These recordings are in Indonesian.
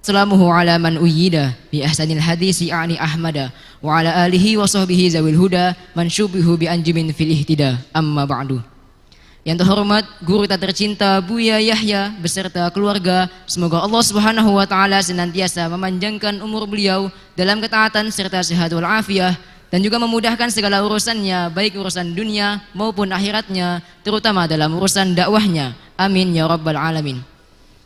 Salamuhu ala man uyyida bi ahsanil hadisi a'ni ahmada wa ala alihi wa sahbihi zawil huda man syubihu bi anjumin fil ihtida amma ba'du. Yang terhormat guru kita tercinta Buya Yahya beserta keluarga, semoga Allah Subhanahu wa taala senantiasa memanjangkan umur beliau dalam ketaatan serta sehat wal afiah dan juga memudahkan segala urusannya, baik urusan dunia maupun akhiratnya, terutama dalam urusan dakwahnya. Amin ya rabbal alamin.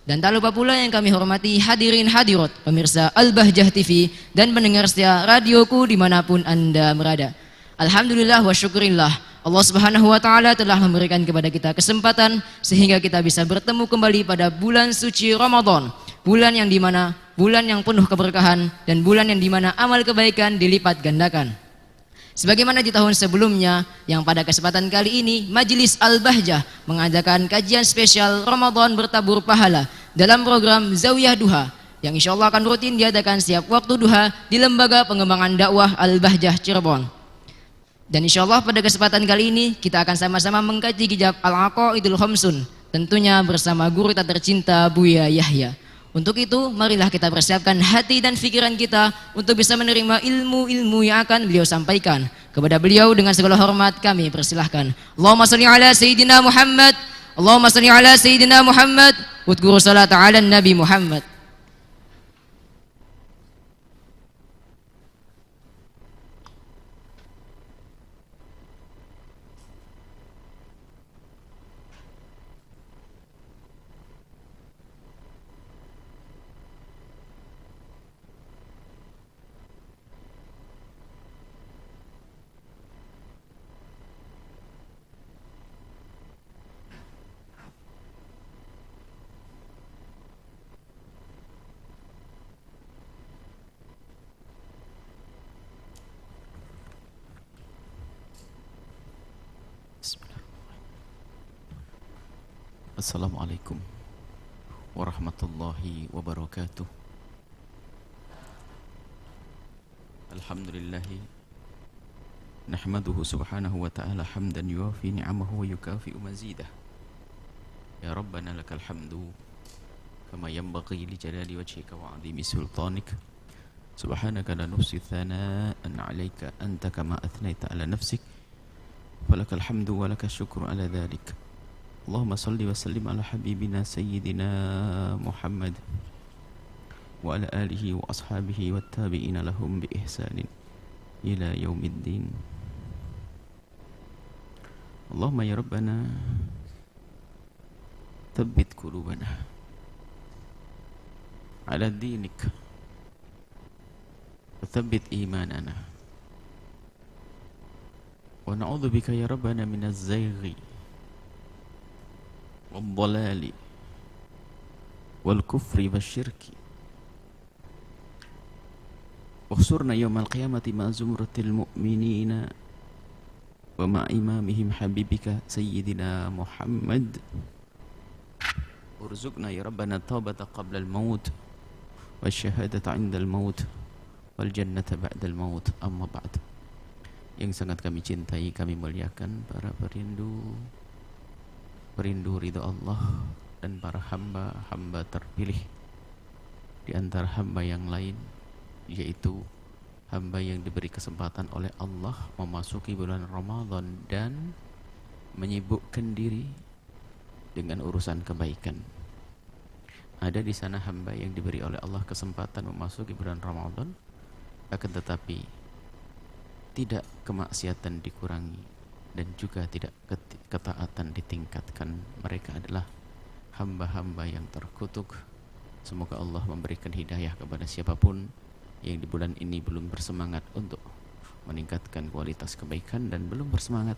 Dan tak lupa pula yang kami hormati hadirin hadirat pemirsa Al-Bahjah TV dan pendengar setia radioku dimanapun anda berada. Alhamdulillah wa syukurillah, Allah Subhanahu wa taala telah memberikan kepada kita kesempatan sehingga kita bisa bertemu kembali pada bulan suci Ramadan, bulan yang dimana bulan yang penuh keberkahan dan bulan yang dimana amal kebaikan dilipat gandakan. Sebagaimana di tahun sebelumnya, yang pada kesempatan kali ini Majelis Al-Bahjah mengadakan kajian spesial Ramadan bertabur pahala dalam program Zawiyah Duha yang insya Allah akan rutin diadakan setiap waktu duha di Lembaga Pengembangan Dakwah Al-Bahjah Cirebon. Dan insya Allah pada kesempatan kali ini kita akan sama-sama mengkaji kitab Al-Aqaidul Khamsun, tentunya bersama guru kita tercinta Buya Yahya. Untuk itu, marilah kita persiapkan hati dan pikiran kita untuk bisa menerima ilmu-ilmu yang akan beliau sampaikan. Kepada beliau dengan segala hormat kami persilahkan. Allahumma salli ala Sayyidina Muhammad. Allahumma salli ala Sayyidina Muhammad. Udhkuru salata ala Nabi Muhammad. Assalamualaikum warahmatullahi wabarakatuh. Alhamdulillahi nahmaduhu subhanahu wa ta'ala hamdan yuafi ni'amahu wa yukafi'u mazidah. Ya Rabbana lakal hamdu kama yanbaghi li jalali wajhika wa 'azimi sultanik. Subhanaka la nuhsi thana'an 'alaika anta kama athnaita 'ala nafsik. Falakal hamdu wa lakal syukru 'ala dhalik. Allahumma salli wa sallim ala habibina sayyidina Muhammad wa ala alihi wa ashabihi wa tabi'ina lahum bi ihsanin ila yaumiddin. Allahumma ya Rabbana thabbit qulubana ala dinik wa thabbit imanana wa na'udzu bika ya Rabbana minaz zayghi والضلال والكفر والشرك واحشرنا يوم القيامة مع زمرة المؤمنين ومع إمامهم حبيبك سيدنا محمد. ارزقنا يا ربنا التوبة قبل الموت والشهادة عند الموت والجنة بعد الموت. أما بعد. Yang sangat kami cintai, kami muliakan para perindu ridha Allah dan para hamba terpilih di antara hamba yang lain, yaitu hamba yang diberi kesempatan oleh Allah memasuki bulan Ramadan dan menyibukkan diri dengan urusan kebaikan. Ada di sana hamba yang diberi oleh Allah kesempatan memasuki bulan Ramadan, akan tetapi tidak kemaksiatan dikurangi dan juga tidak ketaatan ditingkatkan. Mereka adalah hamba-hamba yang terkutuk. Semoga Allah memberikan hidayah kepada siapapun yang di bulan ini belum bersemangat untuk meningkatkan kualitas kebaikan dan belum bersemangat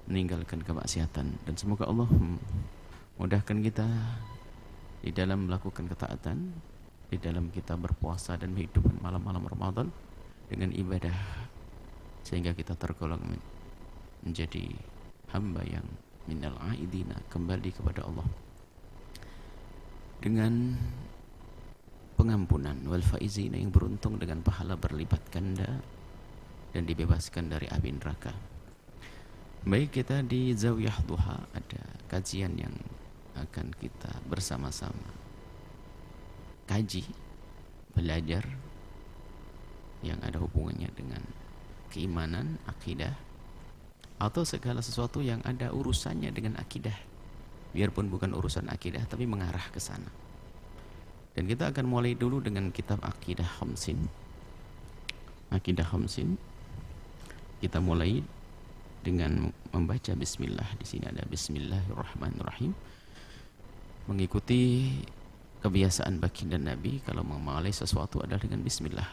meninggalkan kemaksiatan. Dan semoga Allah mudahkan kita di dalam melakukan ketaatan, di dalam kita berpuasa dan menghidupkan malam-malam Ramadan dengan ibadah, sehingga kita tergolong menjadi hamba yang minal aidina, kembali kepada Allah dengan pengampunan, wal faizina, yang beruntung dengan pahala berlipat ganda dan dibebaskan dari api neraka. Baik, kita di Zawiyah Duha ada kajian yang akan kita bersama-sama kaji belajar yang ada hubungannya dengan keimanan, akidah, atau segala sesuatu yang ada urusannya dengan akidah, biarpun bukan urusan akidah tapi mengarah ke sana. Dan kita akan mulai dulu dengan kitab Aqidah Khamsin. Aqidah Khamsin kita mulai dengan membaca bismillah. Di sini ada bismillahirrahmanirrahim, mengikuti kebiasaan baginda Nabi kalau memulai sesuatu adalah dengan bismillah.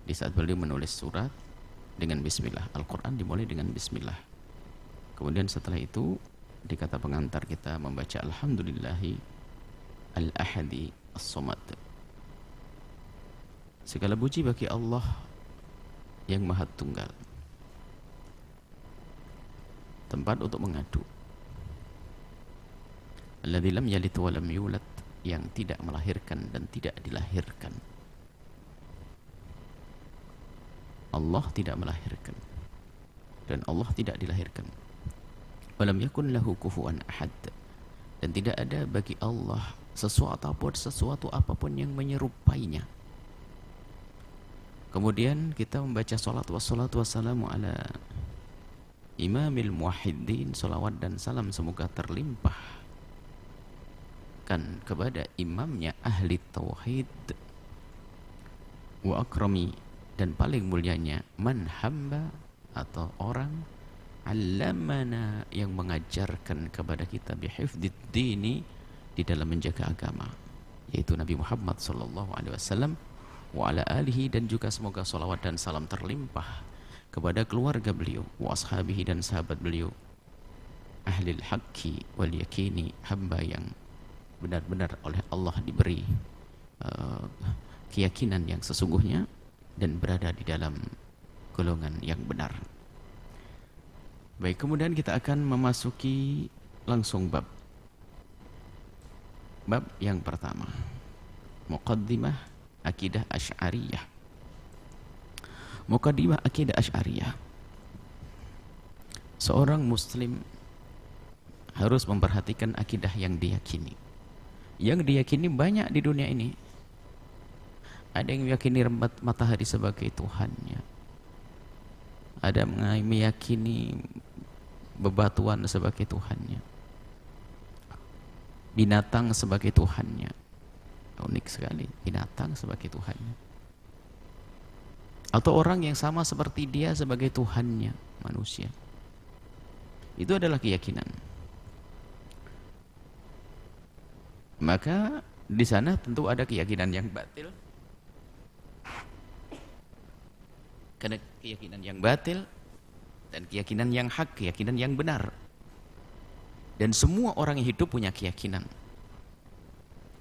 Di saat beliau menulis surat dengan bismillah, Al-Quran dimulai dengan bismillah. Kemudian setelah itu di kata pengantar kita membaca alhamdulillahi al-ahadi as-samad. Segala puji bagi Allah yang maha tunggal, tempat untuk mengadu. Alladzi lam yalid wa lam yulad, yang tidak melahirkan dan tidak dilahirkan. Allah tidak melahirkan dan Allah tidak dilahirkan. Walam yakun lahu kufuwan ahad, dan tidak ada bagi Allah sesuatu apapun yang menyerupainya. Kemudian kita membaca salatu wassalamu ala imamil muwahhidin, salawat dan salam semoga terlimpahkan kepada imamnya ahli tauhid, wa akrami, dan paling mulianya, man hamba, atau orang allamana, yang mengajarkan kepada kita bihifdzid dini, di dalam menjaga agama, yaitu Nabi Muhammad sallallahu alaihi wasallam, wa ala alihi, dan juga semoga salawat dan salam terlimpah kepada keluarga beliau, wa ashabihi, dan sahabat beliau, ahlil haqqi wal yakini, hamba yang benar-benar oleh Allah diberi keyakinan yang sesungguhnya dan berada di dalam golongan yang benar. Baik, kemudian kita akan memasuki langsung bab yang pertama, Muqaddimah Aqidah Asy'ariyah. Muqaddimah Aqidah Asy'ariyah. Seorang muslim harus memperhatikan akidah yang diyakini. Yang diyakini banyak di dunia ini. Ada yang meyakini matahari sebagai Tuhannya, ada yang meyakini bebatuan sebagai Tuhannya, binatang sebagai Tuhannya. Unik sekali, binatang sebagai Tuhannya. Atau orang yang sama seperti dia sebagai Tuhannya, manusia. Itu adalah keyakinan. Maka di sana tentu ada keyakinan yang batil. Karena keyakinan yang batil dan keyakinan yang hak, keyakinan yang benar. Dan semua orang yang hidup punya keyakinan.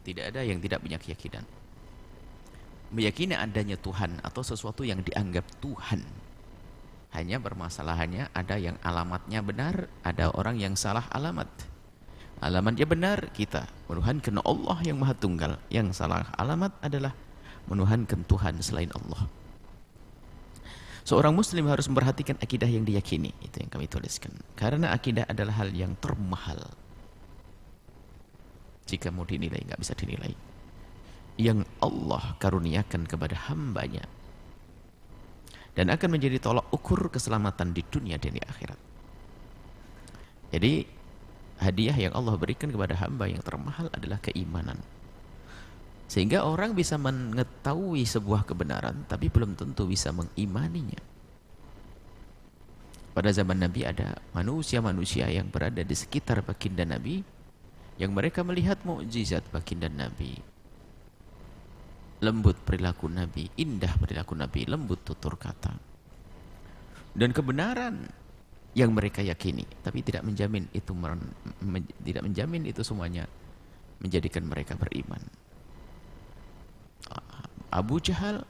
Tidak ada yang tidak punya keyakinan. Meyakini adanya Tuhan atau sesuatu yang dianggap Tuhan. Hanya permasalahannya ada yang alamatnya benar, ada orang yang salah alamat. Alamatnya benar, kita menuhankan Allah yang Maha Tunggal. Yang salah alamat adalah menuhankan Tuhan selain Allah. Seorang muslim harus memperhatikan akidah yang diyakini. Itu yang kami tuliskan. Karena akidah adalah hal yang termahal. Jika mau dinilai, nggak bisa dinilai. Yang Allah karuniakan kepada hambanya. Dan akan menjadi tolak ukur keselamatan di dunia dan di akhirat. Jadi, hadiah yang Allah berikan kepada hamba yang termahal adalah keimanan. Sehingga orang bisa mengetahui sebuah kebenaran, tapi belum tentu bisa mengimaninya. Pada zaman Nabi ada manusia-manusia yang berada di sekitar baginda Nabi, yang mereka melihat mukjizat baginda Nabi. Lembut perilaku Nabi, indah perilaku Nabi, lembut tutur kata. Dan kebenaran yang mereka yakini, tapi tidak menjamin itu semuanya menjadikan mereka beriman. Abu Jahal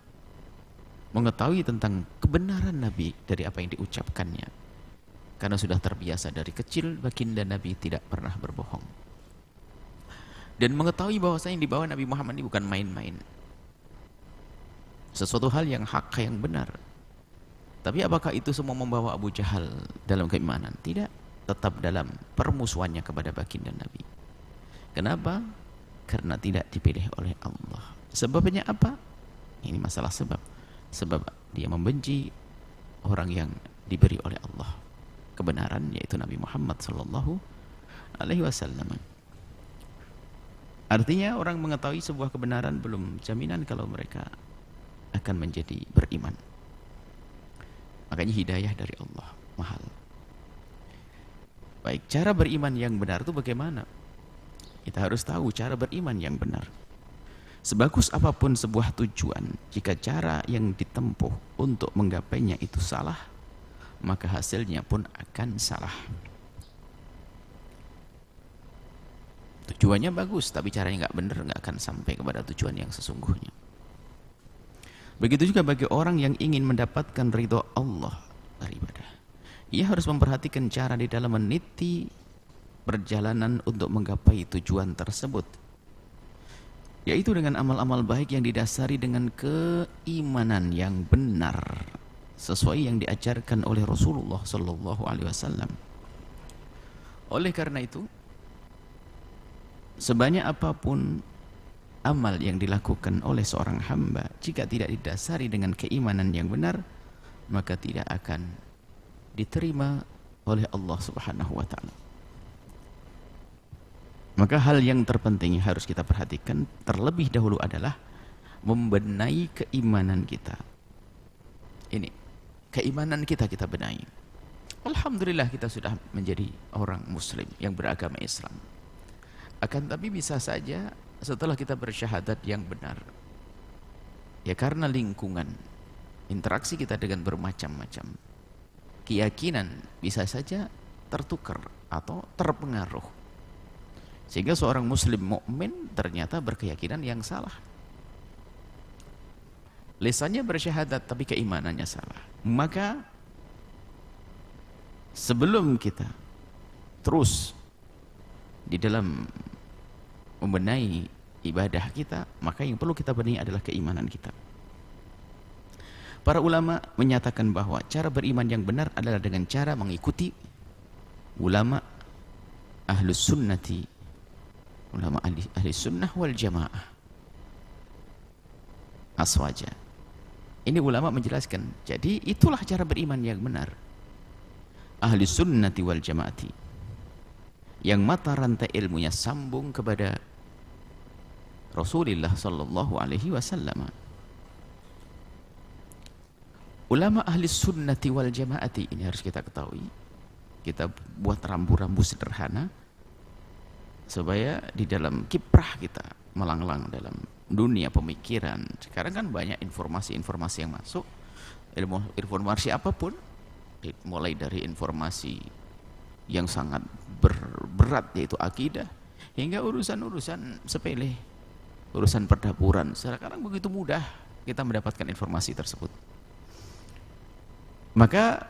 mengetahui tentang kebenaran Nabi dari apa yang diucapkannya, karena sudah terbiasa dari kecil baginda Nabi tidak pernah berbohong, dan mengetahui bahwasanya yang dibawa Nabi Muhammad ini bukan main-main, sesuatu hal yang hak, yang benar. Tapi apakah itu semua membawa Abu Jahal dalam keimanan? Tidak, tetap dalam permusuhannya kepada baginda Nabi. Kenapa? Karena tidak dipilih oleh Allah. Sebabnya apa? Ini masalah sebab. Sebab dia membenci orang yang diberi oleh Allah kebenaran, yaitu Nabi Muhammad sallallahu alaihi wasallam. Artinya orang mengetahui sebuah kebenaran belum jaminan kalau mereka akan menjadi beriman. Makanya hidayah dari Allah mahal. Baik, cara beriman yang benar itu bagaimana? Kita harus tahu cara beriman yang benar. Sebagus apapun sebuah tujuan, jika cara yang ditempuh untuk menggapainya itu salah, maka hasilnya pun akan salah. Tujuannya bagus, tapi caranya nggak benar, nggak akan sampai kepada tujuan yang sesungguhnya. Begitu juga bagi orang yang ingin mendapatkan ridho Allah dari ibadah. Ia harus memperhatikan cara di dalam meniti perjalanan untuk menggapai tujuan tersebut, yaitu dengan amal-amal baik yang didasari dengan keimanan yang benar sesuai yang diajarkan oleh Rasulullah sallallahu alaihi wasallam. Oleh karena itu, sebanyak apapun amal yang dilakukan oleh seorang hamba, jika tidak didasari dengan keimanan yang benar, maka tidak akan diterima oleh Allah Subhanahu wa taala. Maka hal yang terpenting yang harus kita perhatikan terlebih dahulu adalah membenahi keimanan kita. Ini keimanan kita benahi. Alhamdulillah kita sudah menjadi orang muslim yang beragama Islam. Akan tapi bisa saja setelah kita bersyahadat yang benar, ya karena lingkungan, interaksi kita dengan bermacam-macam, keyakinan bisa saja tertukar atau terpengaruh, sehingga seorang muslim mukmin ternyata berkeyakinan yang salah. Lisannya bersyahadat tapi keimanannya salah. Maka sebelum kita terus di dalam membenahi ibadah kita, maka yang perlu kita benahi adalah keimanan kita. Para ulama menyatakan bahwa cara beriman yang benar adalah dengan cara mengikuti ulama ahlus sunnati, ulama ahli sunnah wal jamaah aswaja. Ini ulama menjelaskan, jadi itulah cara beriman yang benar, ahli sunnati wal jamaati, yang mata rantai ilmunya sambung kepada Rasulullah sallallahu alaihi wasallam. Ulama ahli sunnati wal jamaati ini harus kita ketahui. Kita buat rambu-rambu sederhana supaya di dalam kiprah kita melanglang dalam dunia pemikiran. Sekarang kan banyak informasi-informasi yang masuk, informasi apapun, mulai dari informasi yang sangat berat yaitu akidah, hingga urusan-urusan sepele, urusan perdapuran. Sekarang begitu mudah kita mendapatkan informasi tersebut. Maka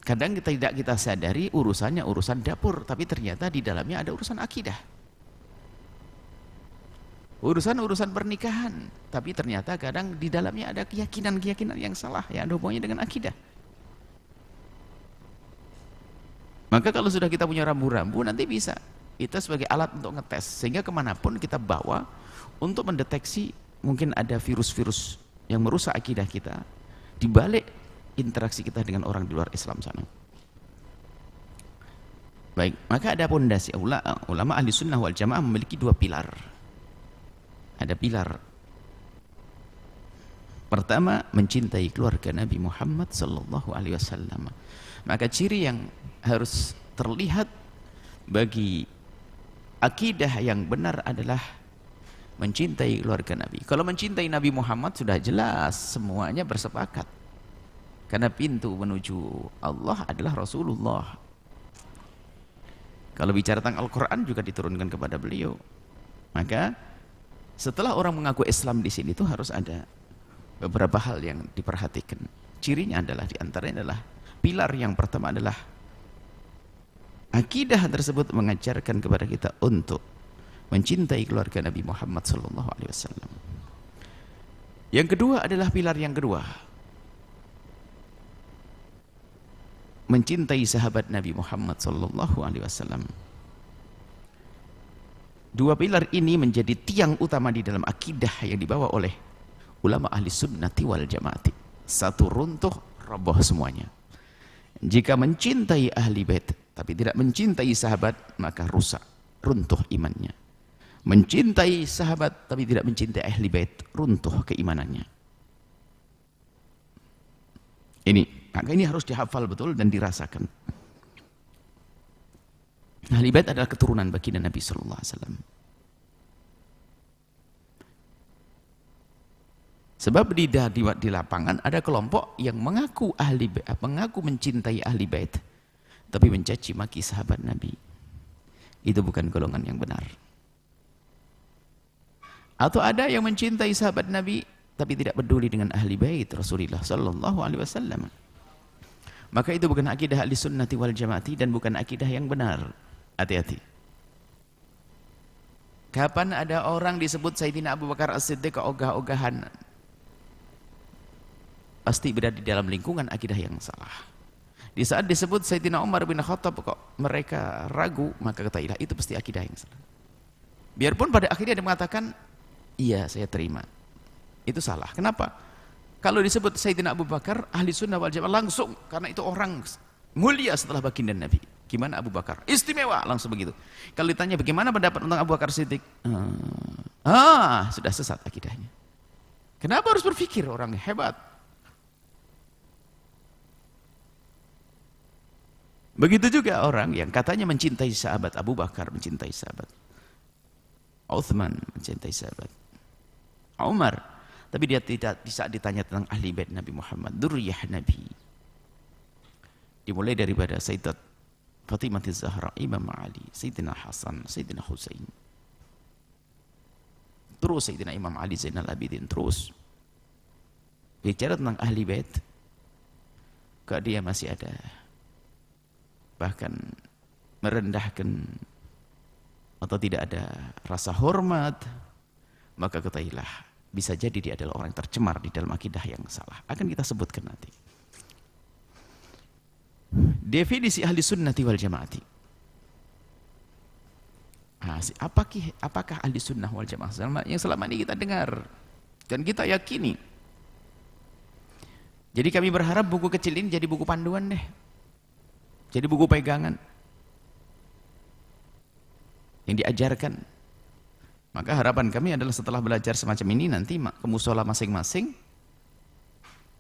kadang tidak kita sadari urusannya urusan dapur, tapi ternyata di dalamnya ada urusan akidah. Urusan pernikahan, tapi ternyata kadang di dalamnya ada keyakinan-keyakinan yang salah yang ada hubungannya dengan akidah. Maka kalau sudah kita punya rambu-rambu, nanti bisa kita sebagai alat untuk ngetes, sehingga kemanapun kita bawa untuk mendeteksi mungkin ada virus-virus yang merusak akidah kita di balik interaksi kita dengan orang di luar Islam sana. Baik, maka ada pondasi. Ulama ahli sunnah wal jamaah memiliki dua pilar. Ada pilar pertama, mencintai keluarga Nabi Muhammad sallallahu alaihi wasallam. Maka ciri yang harus terlihat bagi akidah yang benar adalah mencintai keluarga Nabi. Kalau mencintai Nabi Muhammad sudah jelas semuanya bersepakat, karena pintu menuju Allah adalah Rasulullah. Kalau bicara tentang Al-Quran juga diturunkan kepada beliau. Maka setelah orang mengaku Islam di sini itu harus ada beberapa hal yang diperhatikan. Cirinya adalah, diantaranya adalah pilar yang pertama adalah akidah tersebut mengajarkan kepada kita untuk mencintai keluarga Nabi Muhammad SAW. Yang kedua adalah pilar yang kedua, mencintai sahabat Nabi Muhammad SAW. Dua pilar ini menjadi tiang utama di dalam akidah yang dibawa oleh ulama ahli sunnati wal jamaati. Satu runtuh, roboh semuanya. Jika mencintai ahli bait tapi tidak mencintai sahabat, maka rusak, runtuh imannya. Mencintai sahabat tapi tidak mencintai ahli bait, runtuh keimanannya. Maka ini harus dihafal betul dan dirasakan. Ahli bait adalah keturunan baginda Nabi sallallahu alaihi wasallam. Sebab di lapangan ada kelompok yang mengaku mencintai ahli bait tapi mencaci maki sahabat Nabi. Itu bukan golongan yang benar. Atau ada yang mencintai sahabat Nabi tapi tidak peduli dengan ahli bait Rasulullah sallallahu alaihi wasallam. Maka itu bukan akidah ahli sunnati wal jamaati dan bukan akidah yang benar. Hati-hati. Kapan ada orang disebut Sayyidina Abu Bakar As-Siddiq ogah-ogahan, pasti berada di dalam lingkungan akidah yang salah. Di saat disebut Sayyidina Umar bin Khattab kok mereka ragu, maka ketahuilah itu pasti akidah yang salah. Biarpun pada akhirnya dia mengatakan, iya saya terima. Itu salah. Kenapa? Kalau disebut Sayyidina Abu Bakar, ahli sunnah wal jamaah langsung, karena itu orang mulia setelah baginda Nabi. Gimana Abu Bakar? Istimewa, langsung begitu. Kalau ditanya bagaimana pendapat tentang Abu Bakar Siddiq? Sudah sesat akidahnya. Kenapa harus berpikir orang hebat? Begitu juga orang yang katanya mencintai sahabat, Abu Bakar mencintai sahabat, Uthman mencintai sahabat, Umar, tapi dia tidak bisa ditanya tentang ahli bait Nabi Muhammad, dzurriyyah Nabi. Dimulai daripada Sayyidat Fatimah Az-Zahra, Imam Ali, Sayyidina Hasan, Sayyidina Husain, terus Sayyidina Imam Ali Zainal Abidin, terus bicara tentang ahli bait, kok dia masih ada bahkan merendahkan atau tidak ada rasa hormat, maka ketahuilah bisa jadi dia adalah orang yang tercemar di dalam akidah yang salah. Akan kita sebutkan nanti. Definisi ahli sunnati wal jamaati. Apakah ahli sunnah wal jamaah yang selama ini kita dengar dan kita yakini? Jadi kami berharap buku kecil ini jadi buku panduan deh, jadi buku pegangan yang diajarkan. Maka harapan kami adalah setelah belajar semacam ini nanti ke musola masing-masing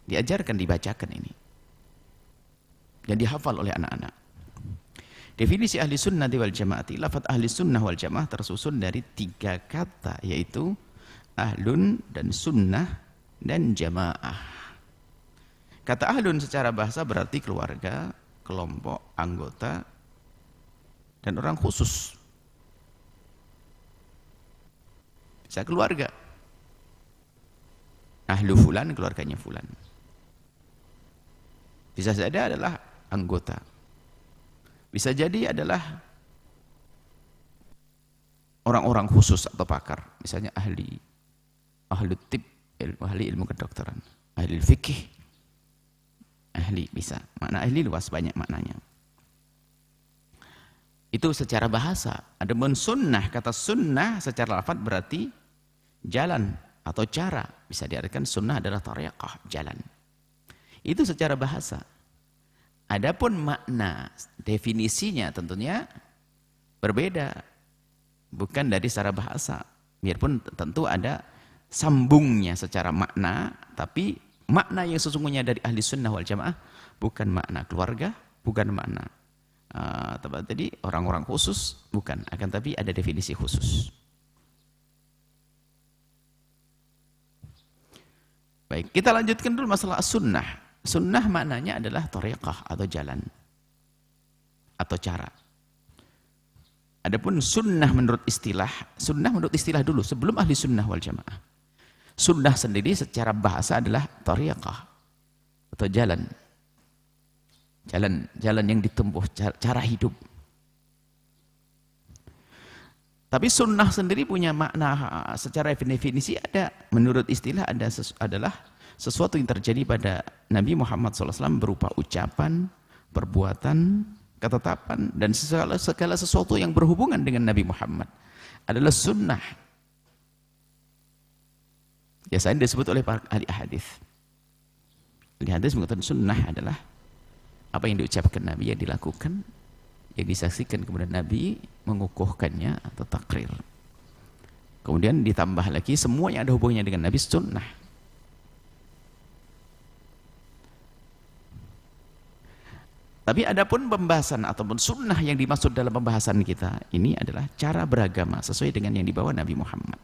diajarkan, dibacakan ini dan dihafal oleh anak-anak. Definisi ahli sunnah wal jamaati, lafaz ahli sunnah wal jamaah tersusun dari 3 kata, yaitu ahlun dan sunnah dan jamaah. Kata ahlun secara bahasa berarti keluarga, kelompok, anggota, dan orang khusus. Bisa keluarga, ahlu fulan, keluarganya fulan. Bisa saja adalah anggota, bisa jadi adalah orang-orang khusus atau pakar, misalnya ahli tib, ahli ilmu kedokteran, ahli fikih, ahli, bisa makna ahli luas, banyak maknanya. Itu secara bahasa. Adapun sunnah, kata sunnah secara lafaz berarti jalan atau cara, bisa diartikan sunnah adalah tariqah, jalan. Itu secara bahasa. Adapun makna, definisinya tentunya berbeda, bukan dari secara bahasa. Biarpun tentu ada sambungnya secara makna, tapi makna yang sesungguhnya dari ahli sunnah wal jamaah bukan makna keluarga, bukan makna tadi orang-orang khusus, bukan, akan tapi ada definisi khusus. Baik, kita lanjutkan dulu masalah sunnah. Sunnah maknanya adalah thariqah atau jalan atau cara. Adapun sunnah menurut istilah dulu sebelum ahli sunnah wal jamaah. Sunnah sendiri secara bahasa adalah thariqah atau jalan. Jalan yang ditempuh, cara hidup. Tapi sunnah sendiri punya makna secara definisi ada, menurut istilah adalah sesuatu yang terjadi pada Nabi Muhammad SAW berupa ucapan, perbuatan, ketetapan, dan segala sesuatu yang berhubungan dengan Nabi Muhammad. adalah sunnah. Biasanya disebut oleh para ahli hadis. Ahli hadis mengatakan sunnah adalah apa yang diucapkan Nabi, yang dilakukan, yang disaksikan kemudian Nabi mengukuhkannya atau takrir. Kemudian ditambah lagi semua yang ada hubungannya dengan Nabi sunnah. Tapi adapun pembahasan ataupun sunnah yang dimaksud dalam pembahasan kita ini adalah cara beragama sesuai dengan yang dibawa Nabi Muhammad.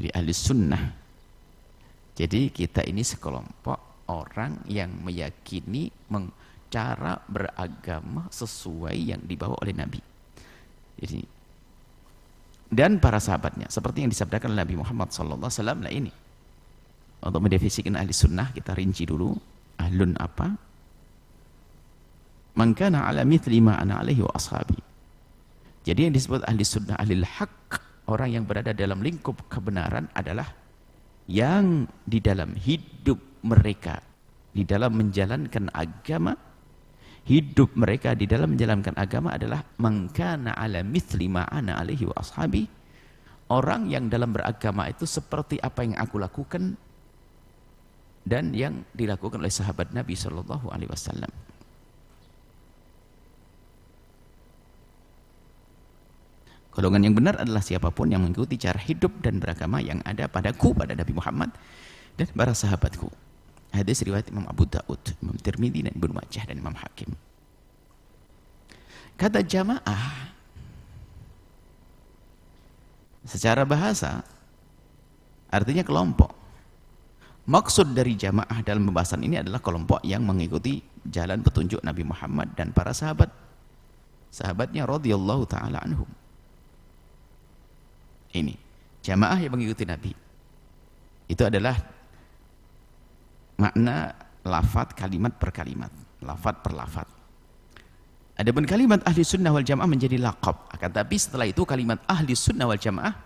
Jadi ahli sunnah. Jadi kita ini sekelompok orang yang meyakini cara beragama sesuai yang dibawa oleh Nabi. Jadi dan para sahabatnya seperti yang disabdakan Nabi Muhammad SAW. Nah ini untuk mendefinisikan ahli sunnah kita rinci dulu. Ahlun apa? Man kana ala mithli ma ana alaihi wa ashabi. Jadi yang disebut ahli sunnah, ahli haq, orang yang berada dalam lingkup kebenaran adalah yang di dalam hidup mereka, di dalam menjalankan agama, hidup mereka di dalam menjalankan agama adalah man kana ala mithli ma ana alaihi wa ashabi. Orang yang dalam beragama itu seperti apa yang aku lakukan dan yang dilakukan oleh sahabat Nabi Shallallahu Alaihi Wasallam. Golongan yang benar adalah siapapun yang mengikuti cara hidup dan beragama yang ada padaku, pada Nabi Muhammad dan para sahabatku. Hadis riwayat Imam Abu Daud, Imam Tirmidzi dan Ibnu Majah dan Imam Hakim. Kata jamaah secara bahasa artinya kelompok. Maksud dari jamaah dalam pembahasan ini adalah kelompok yang mengikuti jalan petunjuk Nabi Muhammad dan para sahabatnya radhiyallahu taala anhum. Ini jamaah yang mengikuti Nabi. Itu adalah makna lafaz kalimat per kalimat, lafaz per lafaz. Adapun kalimat ahli sunnah wal jamaah menjadi laqab. Akan tapi setelah itu kalimat ahli sunnah wal jamaah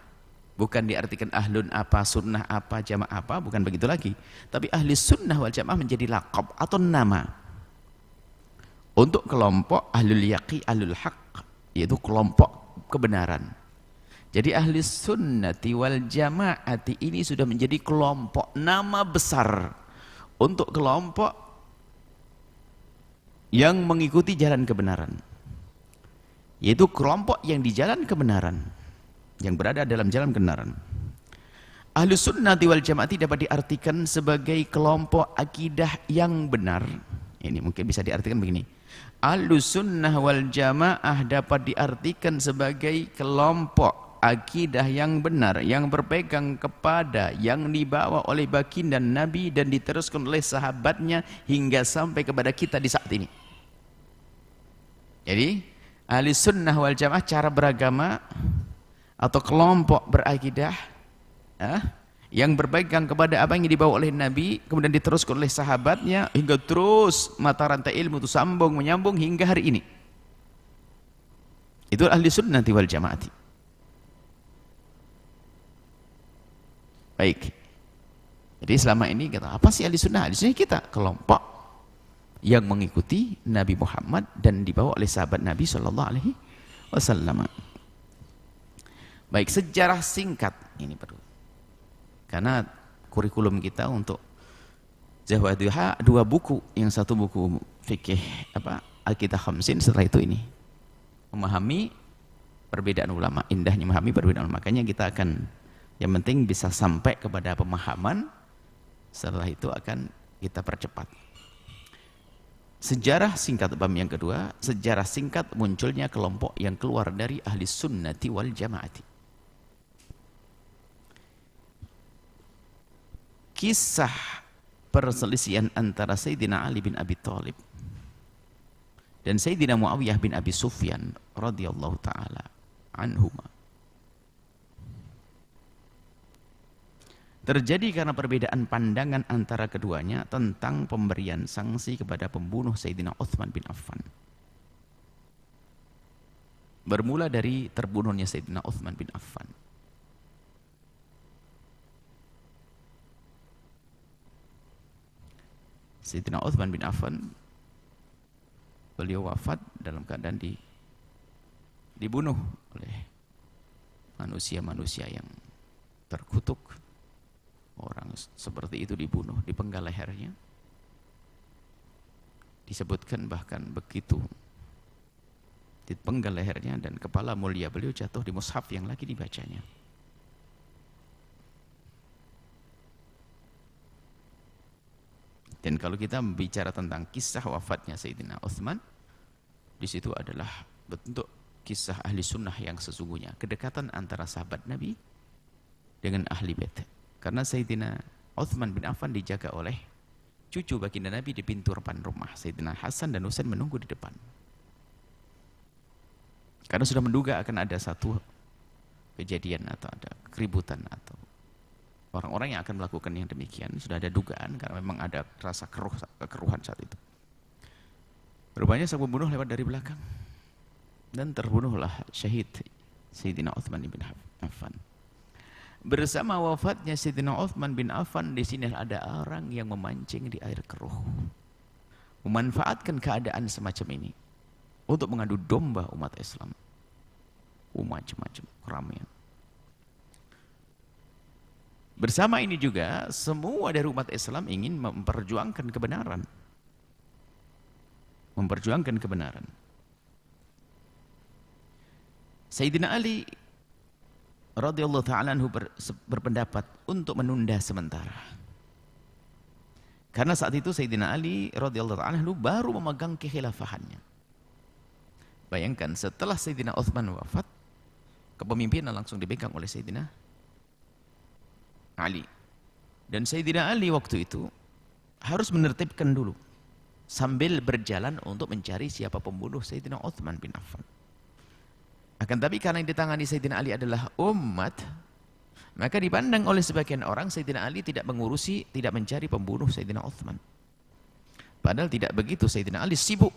bukan diartikan ahlun apa, sunnah apa, jamaah apa, bukan begitu lagi. Tapi ahli sunnah wal jamaah menjadi laqab atau nama untuk kelompok ahlul yaqi, ahlul haq, yaitu kelompok kebenaran. Jadi ahli sunnati wal jamaati ini sudah menjadi kelompok nama besar untuk kelompok yang mengikuti jalan kebenaran, yaitu kelompok yang di jalan kebenaran, yang berada dalam jalan kebenaran. Ahlu sunnati wal jamaati dapat diartikan sebagai kelompok akidah yang benar. Ini mungkin bisa diartikan begini. Ahlu sunnah wal jamaah dapat diartikan sebagai kelompok akidah yang benar, yang berpegang kepada yang dibawa oleh baginda Nabi dan diteruskan oleh sahabatnya hingga sampai kepada kita di saat ini. Jadi ahli sunnah wal jamaah cara beragama atau kelompok berakidah yang berpegang kepada apa yang dibawa oleh Nabi kemudian diteruskan oleh sahabatnya hingga terus mata rantai ilmu itu sambung menyambung hingga hari ini. Itu ahli sunnah wal jamaah. Baik. Jadi selama ini kita apa sih ahli sunnah? Ahli sunnah kita kelompok yang mengikuti Nabi Muhammad dan dibawa oleh sahabat Nabi Shallallahu Alaihi Wasallam. Baik, sejarah singkat ini perlu. Karena kurikulum kita untuk Zawaduha 2 buku, yang satu buku fikih Al-Qidah Khamsin, setelah itu ini memahami perbedaan ulama, indahnya memahami perbedaan ulama. Makanya kita akan yang penting bisa sampai kepada pemahaman, setelah itu akan kita percepat. Sejarah singkat bab yang kedua, sejarah singkat munculnya kelompok yang keluar dari ahli sunnati wal jamaati. Kisah perselisihan antara Sayyidina Ali bin Abi Thalib dan Sayyidina Muawiyah bin Abi Sufyan radhiyallahu taala anhuma terjadi karena perbedaan pandangan antara keduanya tentang pemberian sanksi kepada pembunuh Sayyidina Utsman bin Affan. Bermula dari terbunuhnya Sayyidina Utsman bin Affan. Sayyidina Utsman bin Affan beliau wafat dalam keadaan dibunuh oleh manusia-manusia yang terkutuk. Orang seperti itu dibunuh, dipenggal lehernya. Disebutkan bahkan begitu dipenggal lehernya dan kepala mulia beliau jatuh di mushaf yang lagi dibacanya. Dan kalau kita bicara tentang kisah wafatnya Sayyidina Utsman, di situ adalah bentuk kisah ahli sunnah yang sesungguhnya, kedekatan antara sahabat Nabi dengan ahli bait. Karena Sayyidina Utsman bin Affan dijaga oleh cucu baginda Nabi di pintu depan rumah. Sayyidina Hasan dan Husain menunggu di depan. Karena sudah menduga akan ada satu kejadian atau ada keributan atau orang-orang yang akan melakukan yang demikian. Sudah ada dugaan karena memang ada rasa kekeruhan saat itu. Rupanya sang pembunuh lewat dari belakang dan terbunuhlah syahid Sayyidina Utsman bin Affan. Bersama wafatnya Sayyidina Utsman bin Affan, di sini ada orang yang memancing di air keruh, memanfaatkan keadaan semacam ini untuk mengadu domba umat Islam. Macam-macam keramaian. Bersama ini juga semua dari umat Islam ingin memperjuangkan kebenaran. Memperjuangkan kebenaran. Sayyidina Ali radhiyallahu ta'ala anhu berpendapat untuk menunda sementara. Karena saat itu Sayyidina Ali radhiyallahu ta'ala anhu baru memegang kekhilafahannya. Bayangkan setelah Sayyidina Utsman wafat, kepemimpinan langsung dipegang oleh Sayyidina Ali. Dan Sayyidina Ali waktu itu harus menertibkan dulu sambil berjalan untuk mencari siapa pembunuh Sayyidina Utsman bin Affan. Akan tapi karena yang ditangani Sayyidina Ali adalah umat, maka dipandang oleh sebagian orang Sayyidina Ali tidak mengurusi, tidak mencari pembunuh Sayyidina Utsman. Padahal tidak begitu, Sayyidina Ali sibuk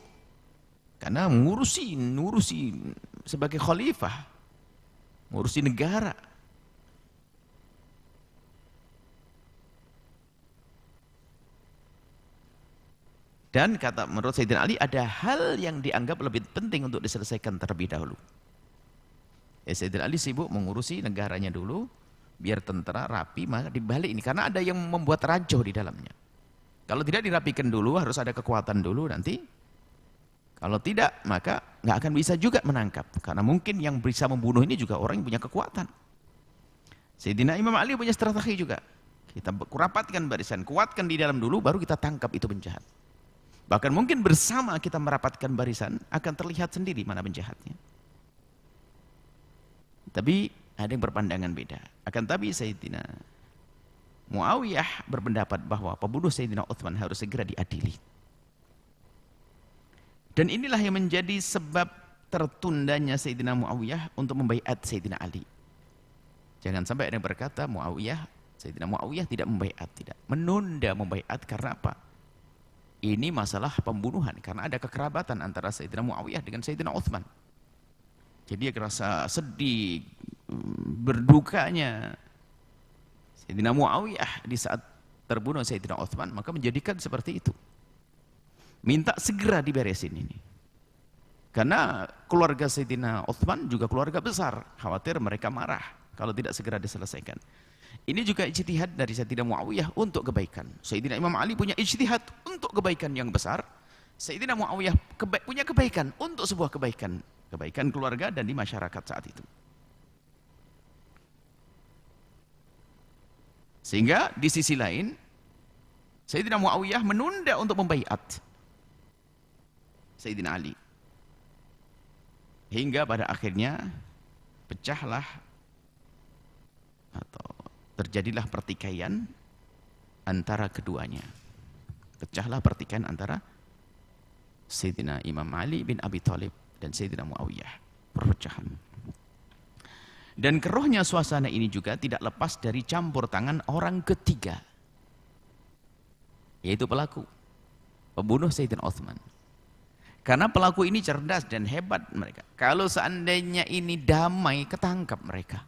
karena ngurusi sebagai khalifah, ngurusi negara. Dan kata menurut Sayyidina Ali ada hal yang dianggap lebih penting untuk diselesaikan terlebih dahulu. Sayyidina Ali sibuk mengurusi negaranya dulu, biar tentara rapi, maka dibalik ini karena ada yang membuat rancuh di dalamnya. Kalau tidak dirapikan dulu, harus ada kekuatan dulu nanti. Kalau tidak, maka nggak akan bisa juga menangkap. Karena mungkin yang bisa membunuh ini juga orang yang punya kekuatan. Sayyidina Imam Ali punya strategi juga. Kita rapatkan barisan, kuatkan di dalam dulu, baru kita tangkap itu penjahat. Bahkan mungkin bersama kita merapatkan barisan, akan terlihat sendiri mana penjahatnya. Tapi ada yang berpandangan beda. Akan tapi Sayyidina Muawiyah berpendapat bahwa pembunuh Sayyidina Utsman harus segera diadili. Dan inilah yang menjadi sebab tertundanya Sayyidina Muawiyah untuk membaiat Sayyidina Ali. Jangan sampai ada yang berkata Sayyidina Muawiyah tidak membaiat, tidak. Menunda membaiat karena apa? Ini masalah pembunuhan karena ada kekerabatan antara Sayyidina Muawiyah dengan Sayyidina Utsman. Jadi dia rasa sedih, berdukanya Sayyidina Muawiyah di saat terbunuh Sayyidina Utsman, maka menjadikan seperti itu. Minta segera diberesin ini. Karena keluarga Sayyidina Utsman juga keluarga besar, khawatir mereka marah kalau tidak segera diselesaikan. Ini juga ijtihad dari Sayyidina Muawiyah untuk kebaikan. Sayyidina Imam Ali punya ijtihad untuk kebaikan yang besar. Sayyidina Muawiyah punya kebaikan untuk sebuah kebaikan. Kebaikan keluarga dan di masyarakat saat itu. Sehingga di sisi lain, Sayyidina Muawiyah menunda untuk membaiat Sayyidina Ali. Hingga pada akhirnya pecahlah atau terjadilah pertikaian antara keduanya. Pecahlah pertikaian antara Sayyidina Imam Ali bin Abi Thalib dan Sayyidina Muawiyah. Perpecahan. Dan keruhnya suasana ini juga tidak lepas dari campur tangan orang ketiga, yaitu pelaku, pembunuh Sayyidina Utsman. Karena pelaku ini cerdas dan hebat mereka. Kalau seandainya ini damai, ketangkap mereka.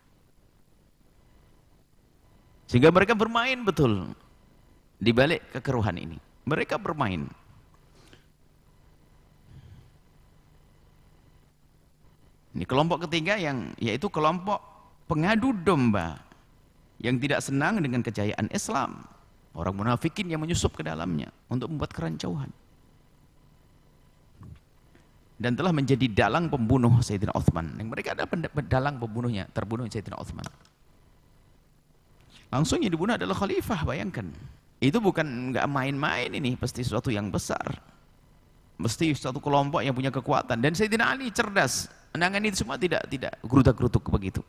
Sehingga mereka bermain betul di balik kekeruhan ini. Mereka bermain. Ini kelompok ketiga yaitu kelompok pengadu domba yang tidak senang dengan kejayaan Islam. Orang munafikin yang menyusup ke dalamnya untuk membuat kerancauan. Dan telah menjadi dalang pembunuh Sayyidina Utsman. Yang mereka adalah dalang pembunuhnya, terbunuh Sayyidina Utsman. Langsung yang dibunuh adalah khalifah, bayangkan. Itu bukan nggak main-main ini, pasti sesuatu yang besar. Mesti suatu kelompok yang punya kekuatan. Dan Sayyidina Ali cerdas, menangani itu semua tidak gerutak-gerutuk begitu.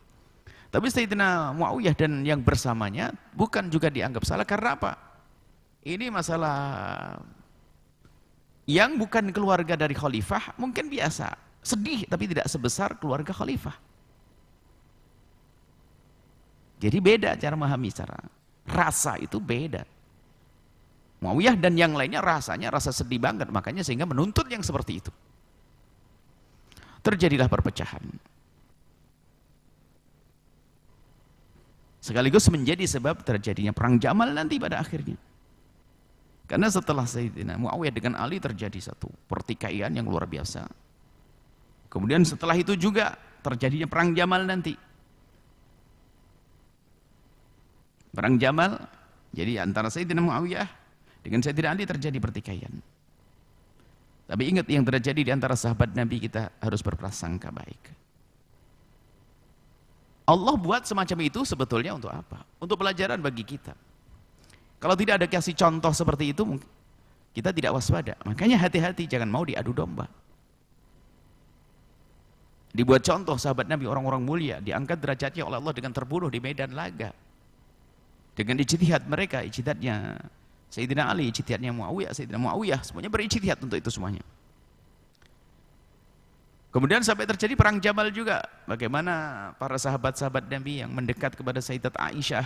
Tapi Sayyidina Muawiyah dan yang bersamanya bukan juga dianggap salah, karena apa? Ini masalah yang bukan keluarga dari khalifah mungkin biasa, sedih tapi tidak sebesar keluarga khalifah. Jadi beda cara memahami, cara rasa itu beda. Muawiyah dan yang lainnya rasanya rasa sedih banget, makanya sehingga menuntut yang seperti itu. Terjadilah perpecahan. Sekaligus menjadi sebab terjadinya perang Jamal nanti pada akhirnya. Karena setelah Sayyidina Muawiyah dengan Ali terjadi satu pertikaian yang luar biasa. Kemudian setelah itu juga terjadinya perang Jamal nanti. Perang Jamal, jadi antara Sayyidina Muawiyah dengan Sayyidina Ali terjadi pertikaian. Tapi ingat, yang terjadi di antara sahabat Nabi kita harus berprasangka baik. Allah buat semacam itu sebetulnya untuk apa? Untuk pelajaran bagi kita. Kalau tidak ada kasih contoh seperti itu, kita tidak waspada. Makanya hati-hati, jangan mau diadu domba. Dibuat contoh sahabat Nabi, orang-orang mulia, diangkat derajatnya oleh Allah dengan terbunuh di medan laga. Dengan ijtihad mereka, ijtihadnya Sayyidina Ali, ijtihadnya Muawiyah, Sayyidina Muawiyah, semuanya berijtihad untuk itu semuanya. Kemudian sampai terjadi perang Jamal juga. Bagaimana para sahabat-sahabat Nabi yang mendekat kepada Sayyidat Aisyah,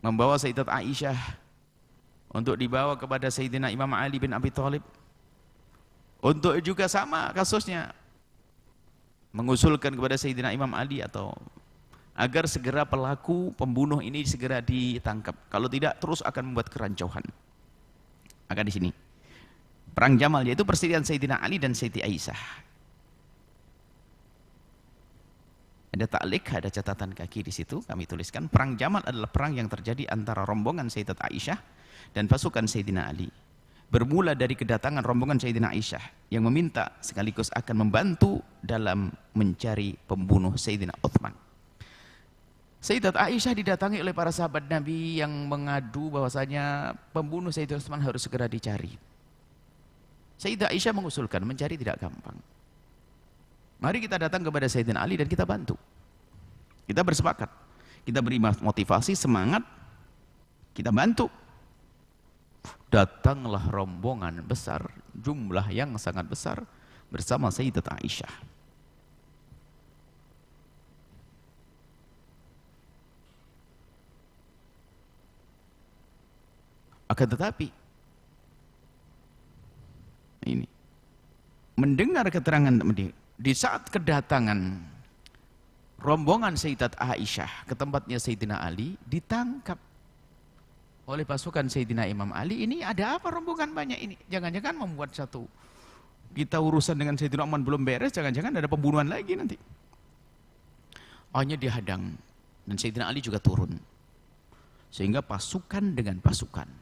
membawa Sayyidat Aisyah untuk dibawa kepada Sayyidina Imam Ali bin Abi Thalib. Untuk juga sama kasusnya, mengusulkan kepada Sayyidina Imam Ali atau agar segera pelaku pembunuh ini segera ditangkap. Kalau tidak, terus akan membuat kerancauan. Maka di sini perang Jamal, yaitu persilihan Sayyidina Ali dan Sayyidina Aisyah. Ada ta'liq, ada catatan kaki di situ, kami tuliskan perang Jamal adalah perang yang terjadi antara rombongan Sayyidat Aisyah dan pasukan Sayyidina Ali. Bermula dari kedatangan rombongan Sayyidina Aisyah yang meminta sekaligus akan membantu dalam mencari pembunuh Sayyidina Utsman. Sayyidat Aisyah didatangi oleh para sahabat Nabi yang mengadu bahwasanya pembunuh Sayyidina Utsman harus segera dicari. Sayyidat Aisyah mengusulkan, mencari tidak gampang. Mari kita datang kepada Sayyidina Ali dan kita bantu. Kita bersepakat. Kita beri motivasi, semangat. Kita bantu. Datanglah rombongan besar, jumlah yang sangat besar bersama Sayyidat Aisyah. Akan tetapi ini mendengar keterangan di saat kedatangan rombongan Sayyidat Aisyah ke tempatnya Sayyidina Ali, ditangkap oleh pasukan Sayyidina Imam Ali. Ini ada apa rombongan banyak ini? Jangan-jangan membuat satu, kita urusan dengan Sayyidina Utsman belum beres, jangan-jangan ada pembunuhan lagi nanti. Hanya dihadang dan Sayyidina Ali juga turun, sehingga pasukan dengan pasukan.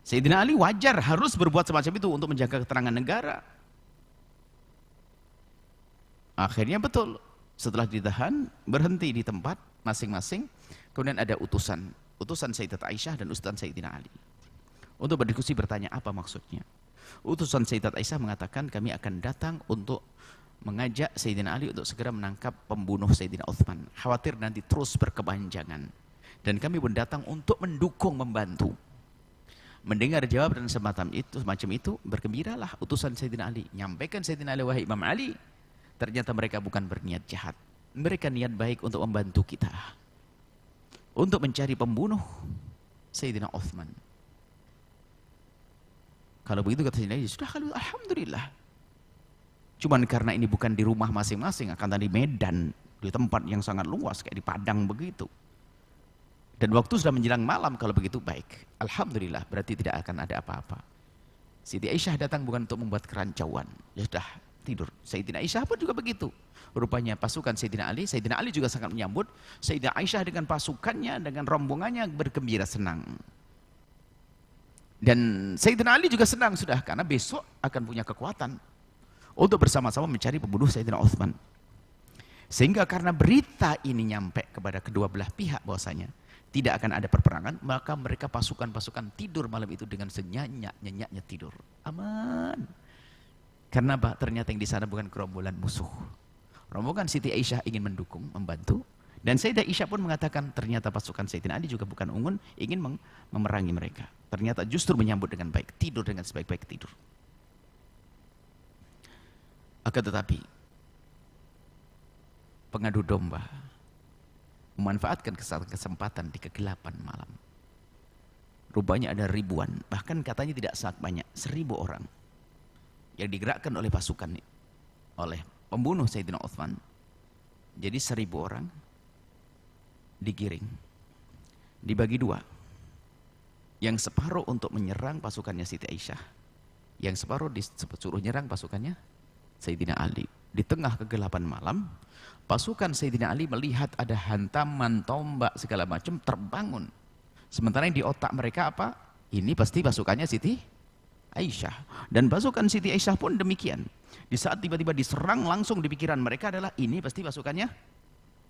Sayyidina Ali wajar harus berbuat semacam itu untuk menjaga keterangan negara. Akhirnya betul, setelah ditahan, berhenti di tempat masing-masing. Kemudian ada utusan Sayyidat Aisyah dan utusan Sayyidina Ali untuk berdiskusi, bertanya apa maksudnya. Utusan Sayyidat Aisyah mengatakan, kami akan datang untuk mengajak Sayyidina Ali untuk segera menangkap pembunuh Sayyidina Utsman. Khawatir nanti terus berkepanjangan. Dan kami pun datang untuk mendukung, membantu. Mendengar jawaban semacam itu, bergembiralah utusan Sayyidina Ali. Nyampaikan Sayyidina Ali, wahai Imam Ali, ternyata mereka bukan berniat jahat. Mereka niat baik untuk membantu kita, untuk mencari pembunuh Sayyidina Utsman. Kalau begitu kata Sayyidina Ali, sudah, kalau alhamdulillah. Cuman karena ini bukan di rumah masing-masing, akan di medan, di tempat yang sangat luas, kayak di padang begitu. Dan waktu sudah menjelang malam, kalau begitu baik. Alhamdulillah, berarti tidak akan ada apa-apa. Siti Aisyah datang bukan untuk membuat kerancauan. Ya sudah, tidur. Sayyidina Aisyah pun juga begitu. Rupanya pasukan Sayyidina Ali juga sangat menyambut. Sayyidina Aisyah dengan pasukannya, dengan rombongannya bergembira senang. Dan Sayyidina Ali juga senang sudah, karena besok akan punya kekuatan untuk bersama-sama mencari pembunuh Sayyidina Utsman. Sehingga karena berita ini nyampe kepada kedua belah pihak bahwasanya tidak akan ada perperangan, maka mereka pasukan-pasukan tidur malam itu dengan senyenyak-nyenyaknya tidur. Aman. Karena apa? Ternyata yang di sana bukan gerombolan musuh. Rombongan Siti Aisyah ingin mendukung, membantu. Dan Sayyidah Aisyah pun mengatakan ternyata pasukan Sayyidina Ali juga bukan ungun, ingin memerangi mereka. Ternyata justru menyambut dengan baik, tidur dengan sebaik-baik tidur. Akan tetapi, pengadu domba memanfaatkan kesempatan di kegelapan malam. Rupanya ada ribuan, bahkan katanya tidak sangat banyak, 1000 orang yang digerakkan oleh pasukan, oleh pembunuh Sayyidina Utsman. Jadi 1000 orang digiring, dibagi dua. Yang separuh untuk menyerang pasukannya Siti Aisyah, yang separuh disuruh nyerang pasukannya Sayyidina Ali. Di tengah kegelapan malam, pasukan Sayyidina Ali melihat ada hantaman tombak segala macam terbangun. Sementara yang di otak mereka apa? Ini pasti pasukannya Siti Aisyah. Dan pasukan Siti Aisyah pun demikian. Di saat tiba-tiba diserang, langsung di pikiran mereka adalah ini pasti pasukannya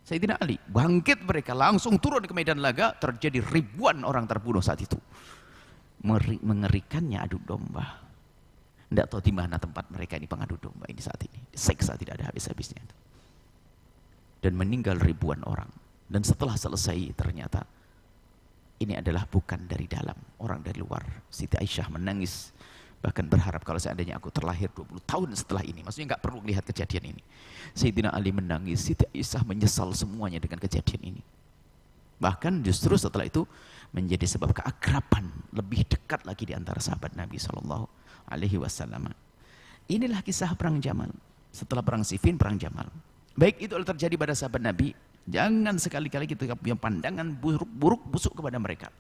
Sayyidina Ali. Bangkit mereka, langsung turun ke medan laga. Terjadi ribuan orang terbunuh saat itu. Mengerikannya adu domba. Tidak tahu di mana tempat mereka ini pengadu domba ini saat ini. Diseksa tidak ada habis-habisnya. Dan meninggal ribuan orang. Dan setelah selesai ternyata ini adalah bukan dari dalam, orang dari luar. Siti Aisyah menangis, bahkan berharap kalau seandainya aku terlahir 20 tahun setelah ini, maksudnya nggak perlu lihat kejadian ini. Sayyidina Ali menangis, Siti Aisyah menyesal semuanya dengan kejadian ini. Bahkan justru setelah itu menjadi sebab keakraban lebih dekat lagi di antara sahabat Nabi SAW. Inilah kisah perang Jamal. Setelah perang Siffin, perang Jamal. Baik itu terjadi pada sahabat Nabi. Jangan sekali-kali kita punya pandangan buruk busuk kepada mereka,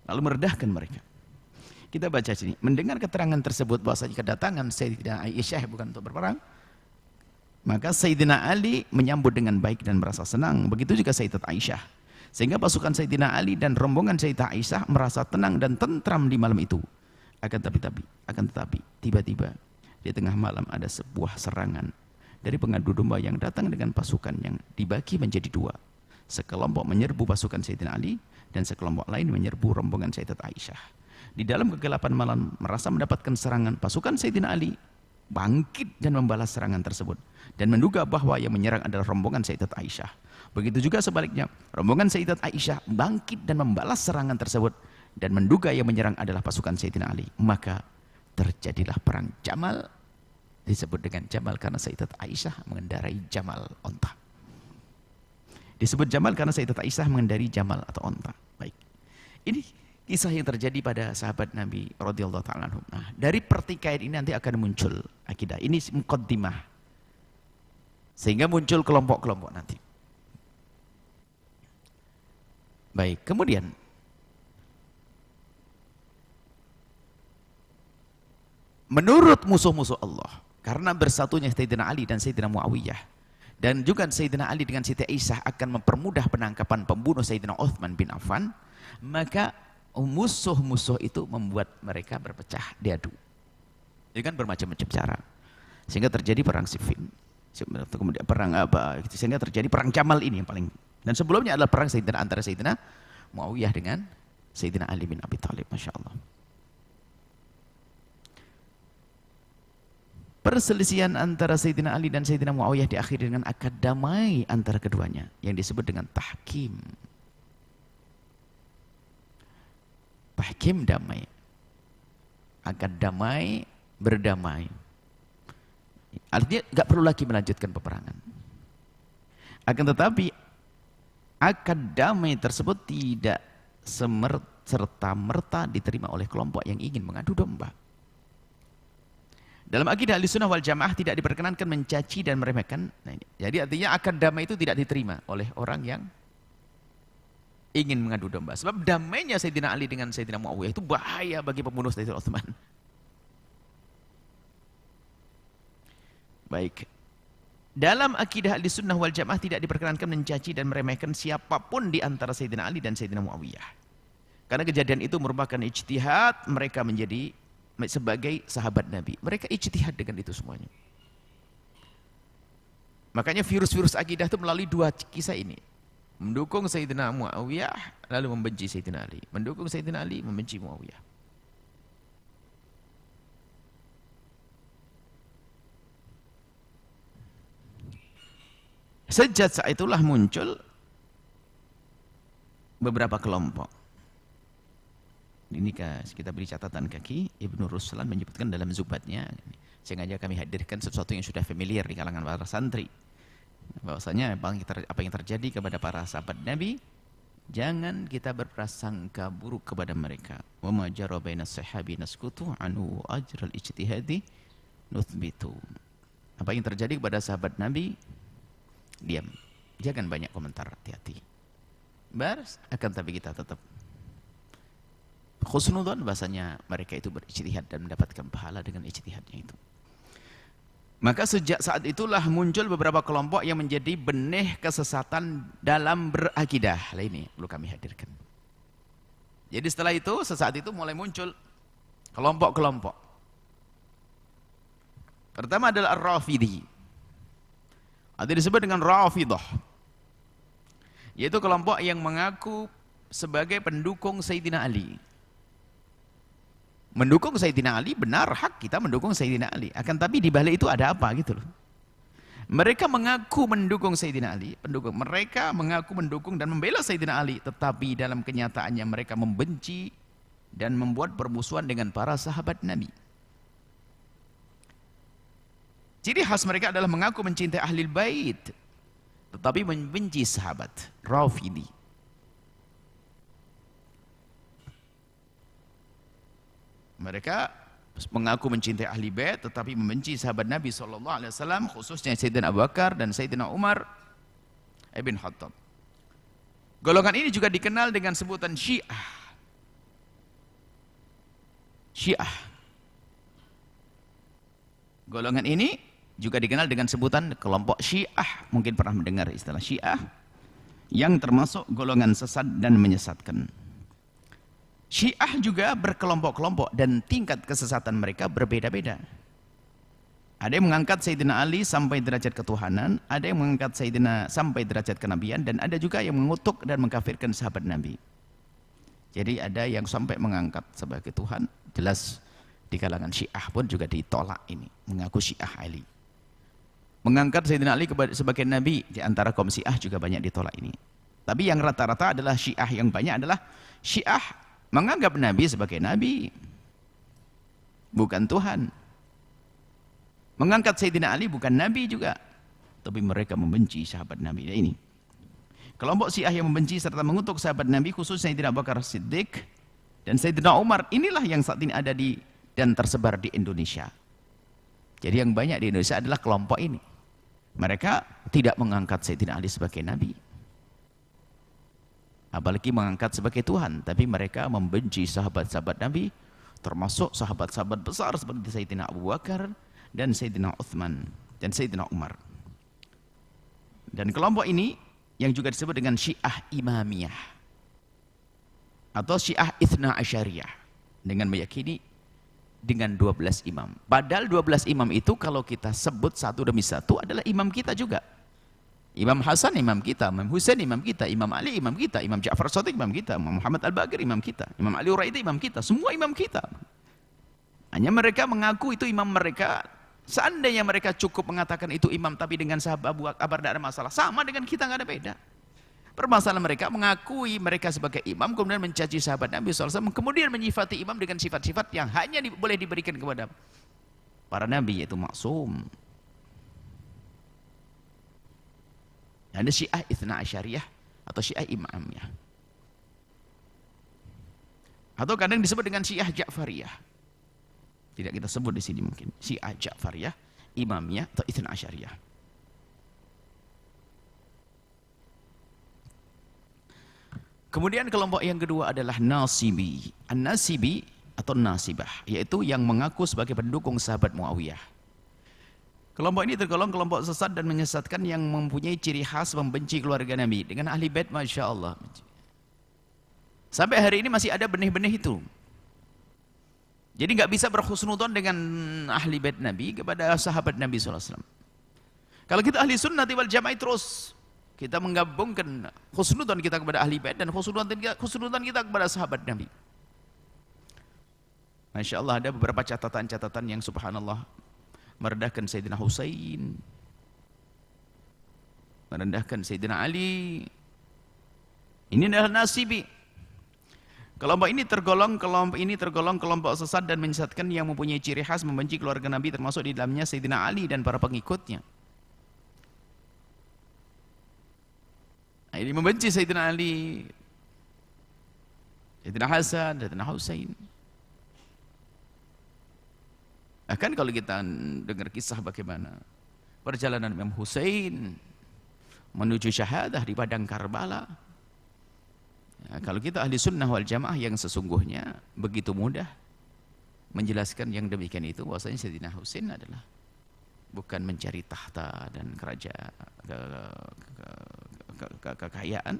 lalu meredahkan mereka. Kita baca sini, mendengar keterangan tersebut bahwasanya kedatangan Sayyidina Aisyah bukan untuk berperang, maka Sayyidina Ali menyambut dengan baik dan merasa senang. Begitu juga Sayyidat Aisyah. Sehingga pasukan Sayyidina Ali dan rombongan Sayyidah Aisyah merasa tenang dan tentram di malam itu. Akan tetapi tiba-tiba di tengah malam ada sebuah serangan dari pengadu domba yang datang dengan pasukan yang dibagi menjadi dua. Sekelompok menyerbu pasukan Sayyidina Ali dan sekelompok lain menyerbu rombongan Sayyidat Aisyah. Di dalam kegelapan malam merasa mendapatkan serangan, pasukan Sayyidina Ali bangkit dan membalas serangan tersebut dan menduga bahwa yang menyerang adalah rombongan Sayyidat Aisyah. Begitu juga sebaliknya, rombongan Sayyidat Aisyah bangkit dan membalas serangan tersebut dan menduga yang menyerang adalah pasukan Sayyidina Ali. Maka terjadilah perang Jamal. Disebut dengan Jamal karena Sayyidat Aisyah mengendarai Jamal, onta. Disebut Jamal karena Sayyidat Aisyah mengendarai Jamal atau onta. Baik. Ini kisah yang terjadi pada sahabat Nabi radhiyallahu ta'ala anhum. Nah, dari pertikaian ini nanti akan muncul akidah. Ini muqaddimah. Sehingga muncul kelompok-kelompok nanti. Baik, kemudian menurut musuh-musuh Allah, karena bersatunya Sayyidina Ali dan Sayyidina Muawiyah, dan juga Sayyidina Ali dengan Siti Aisyah akan mempermudah penangkapan pembunuh Sayyidina Utsman bin Affan, maka musuh-musuh itu membuat mereka berpecah diadu dengan bermacam-macam cara, sehingga terjadi perang Siffin, kemudian perang apa, sehingga terjadi perang Jamal ini yang paling, dan sebelumnya adalah perang antara Sayyidina Muawiyah dengan Sayyidina Ali bin Abi Thalib. Masya Allah. Perselisihan antara Sayyidina Ali dan Sayyidina Muawiyah diakhiri dengan akad damai antara keduanya yang disebut dengan tahkim. Tahkim damai. Akad damai, berdamai. Artinya nggak perlu lagi melanjutkan peperangan. Akan tetapi akad damai tersebut tidak serta-merta diterima oleh kelompok yang ingin mengadu domba. Dalam akidah Ahlussunnah wal Jamaah tidak diperkenankan mencaci dan meremehkan. Nah, ini. Jadi artinya akad damai itu tidak diterima oleh orang yang ingin mengadu domba. Sebab damainya Sayyidina Ali dengan Sayyidina Muawiyah itu bahaya bagi pembunuh Sayyidina Utsman. Baik. Dalam akidah Ahlussunnah wal Jamaah tidak diperkenankan mencaci dan meremehkan siapapun di antara Sayyidina Ali dan Sayyidina Muawiyah. Karena kejadian itu merupakan ijtihad mereka menjadi sebagai sahabat Nabi. Mereka ijtihad dengan itu semuanya. Makanya virus-virus akidah itu melalui dua kisah ini. Mendukung Sayyidina Muawiyah lalu membenci Sayyidina Ali. Mendukung Sayyidina Ali, membenci Muawiyah. Sejak saat itulah muncul beberapa kelompok. Ini kita beri catatan kaki, Ibnu Ruslan menyebutkan dalam Zubatnya, sengaja kami hadirkan sesuatu yang sudah familiar di kalangan para santri. Bahwasanya apa yang terjadi kepada para sahabat Nabi, jangan kita berprasangka buruk kepada mereka. Wa ma jara bainas sahabi naskutu anhu ajral ijtihadi nuthbitu. Apa yang terjadi kepada sahabat Nabi, diam, jangan banyak komentar, hati-hati. Akan tapi kita tetap khusnudzon bahasanya mereka itu berijtihad dan mendapatkan pahala dengan ijtihadnya itu. Maka sejak saat itulah muncul beberapa kelompok yang menjadi benih kesesatan dalam berakidah. Lah ini perlu kami hadirkan. Jadi setelah itu, sesaat itu mulai muncul kelompok-kelompok. Pertama adalah Ar-Rafidhi. Ada disebut dengan Rafidah, yaitu kelompok yang mengaku sebagai pendukung Sayyidina Ali. Mendukung Sayyidina Ali, benar, hak kita mendukung Sayyidina Ali. Akan tapi di balik itu ada apa gitu loh. Mereka mengaku mendukung Sayyidina Ali, mereka mengaku mendukung dan membela Sayyidina Ali, tetapi dalam kenyataannya mereka membenci dan membuat permusuhan dengan para sahabat Nabi. Ciri khas mereka adalah mengaku mencintai Ahlul Bait, tetapi membenci sahabat. Rafidhi. Mereka mengaku mencintai Ahli Bait, tetapi membenci sahabat Nabi SAW, khususnya Sayyidina Abu Bakar dan Sayyidina Umar ibn Khattab. Golongan ini juga dikenal dengan sebutan Syiah. Syiah. Golongan ini juga dikenal dengan sebutan kelompok Syiah. Mungkin pernah mendengar istilah Syiah, yang termasuk golongan sesat dan menyesatkan. Syiah juga berkelompok-kelompok dan tingkat kesesatan mereka berbeda-beda. Ada yang mengangkat Sayyidina Ali sampai derajat ketuhanan, ada yang mengangkat Sayyidina sampai derajat kenabian, dan ada juga yang mengutuk dan mengkafirkan sahabat Nabi. Jadi ada yang sampai mengangkat sebagai Tuhan. Jelas di kalangan Syiah pun juga ditolak ini, mengaku Syiah Ali. Mengangkat Sayyidina Ali sebagai Nabi, di antara kaum Syiah juga banyak ditolak ini. Tapi yang rata-rata adalah Syiah yang banyak adalah Syiah menganggap Nabi sebagai Nabi, bukan Tuhan. Mengangkat Sayyidina Ali bukan Nabi juga, tapi mereka membenci sahabat Nabi. Nah, ini kelompok Syiah yang membenci serta mengutuk sahabat Nabi, khususnya Sayyidina Abu Bakar Siddiq dan Sayyidina Umar. Inilah yang saat ini ada di dan tersebar di Indonesia. Jadi yang banyak di Indonesia adalah kelompok ini. Mereka tidak mengangkat Sayyidina Ali sebagai Nabi, apalagi mengangkat sebagai Tuhan, tapi mereka membenci sahabat-sahabat Nabi, termasuk sahabat-sahabat besar seperti Sayyidina Abu Bakar dan Sayyidina Uthman dan Sayyidina Umar. Dan kelompok ini yang juga disebut dengan Syiah Imamiyah atau Syiah Itsna Asyariyah, dengan meyakini dengan 12 imam. Padahal 12 imam itu kalau kita sebut satu demi satu adalah imam kita juga. Imam Hasan imam kita, Imam Husain imam kita, Imam Ali imam kita, Imam Ja'far Shadiq imam kita, Imam Muhammad Al-Baqir imam kita, Imam Ali Uraidi imam kita, semua imam kita. Hanya mereka mengaku itu imam mereka. Seandainya mereka cukup mengatakan itu imam tapi dengan sahabat Abu Bakar tidak ada masalah, sama dengan kita, nggak ada beda. Permasalahan mereka mengakui mereka sebagai imam, kemudian mencaci sahabat Nabi SAW, kemudian menyifati imam dengan sifat-sifat yang hanya boleh diberikan kepada para nabi, yaitu maksum. Ada Syiah Itsna Asyariyah atau Syiah Imamiyah, atau kadang disebut dengan Syiah Ja'fariyah. Tidak kita sebut di sini mungkin. Syiah Ja'fariyah, Imamiyah atau Itsna Asyariyah. Kemudian kelompok yang kedua adalah Nasibi. An-Nasibi atau Nasibah, yaitu yang mengaku sebagai pendukung sahabat Muawiyah. Kelompok ini tergolong kelompok sesat dan menyesatkan yang mempunyai ciri khas membenci keluarga Nabi. Dengan ahli bait, Masya Allah. Sampai hari ini masih ada benih-benih itu. Jadi nggak bisa berhusnudzon dengan ahli bait Nabi kepada sahabat Nabi SAW. Kalau kita ahli sunnah wal jamaah terus, kita menggabungkan husnudzon kita kepada ahli bait dan husnudzon kita kepada sahabat Nabi. Masya Allah, ada beberapa catatan-catatan yang subhanallah merendahkan Sayyidina Husain, merendahkan Sayyidina Ali. Ini adalah nasibi. Kelompok ini tergolong kelompok sesat dan menyesatkan yang mempunyai ciri khas membenci keluarga Nabi, termasuk di dalamnya Sayyidina Ali dan para pengikutnya. Nah, ini membenci Sayyidina Ali, Sayyidina Hasan, Sayyidina Husain. Bahkan kalau kita dengar kisah bagaimana perjalanan Imam Husain menuju syahadah di padang Karbala. Ya, kalau kita ahli sunnah wal jamaah yang sesungguhnya begitu mudah menjelaskan yang demikian itu, bahwasanya Sayyidina Husain adalah bukan mencari tahta dan kerajaan kekayaan,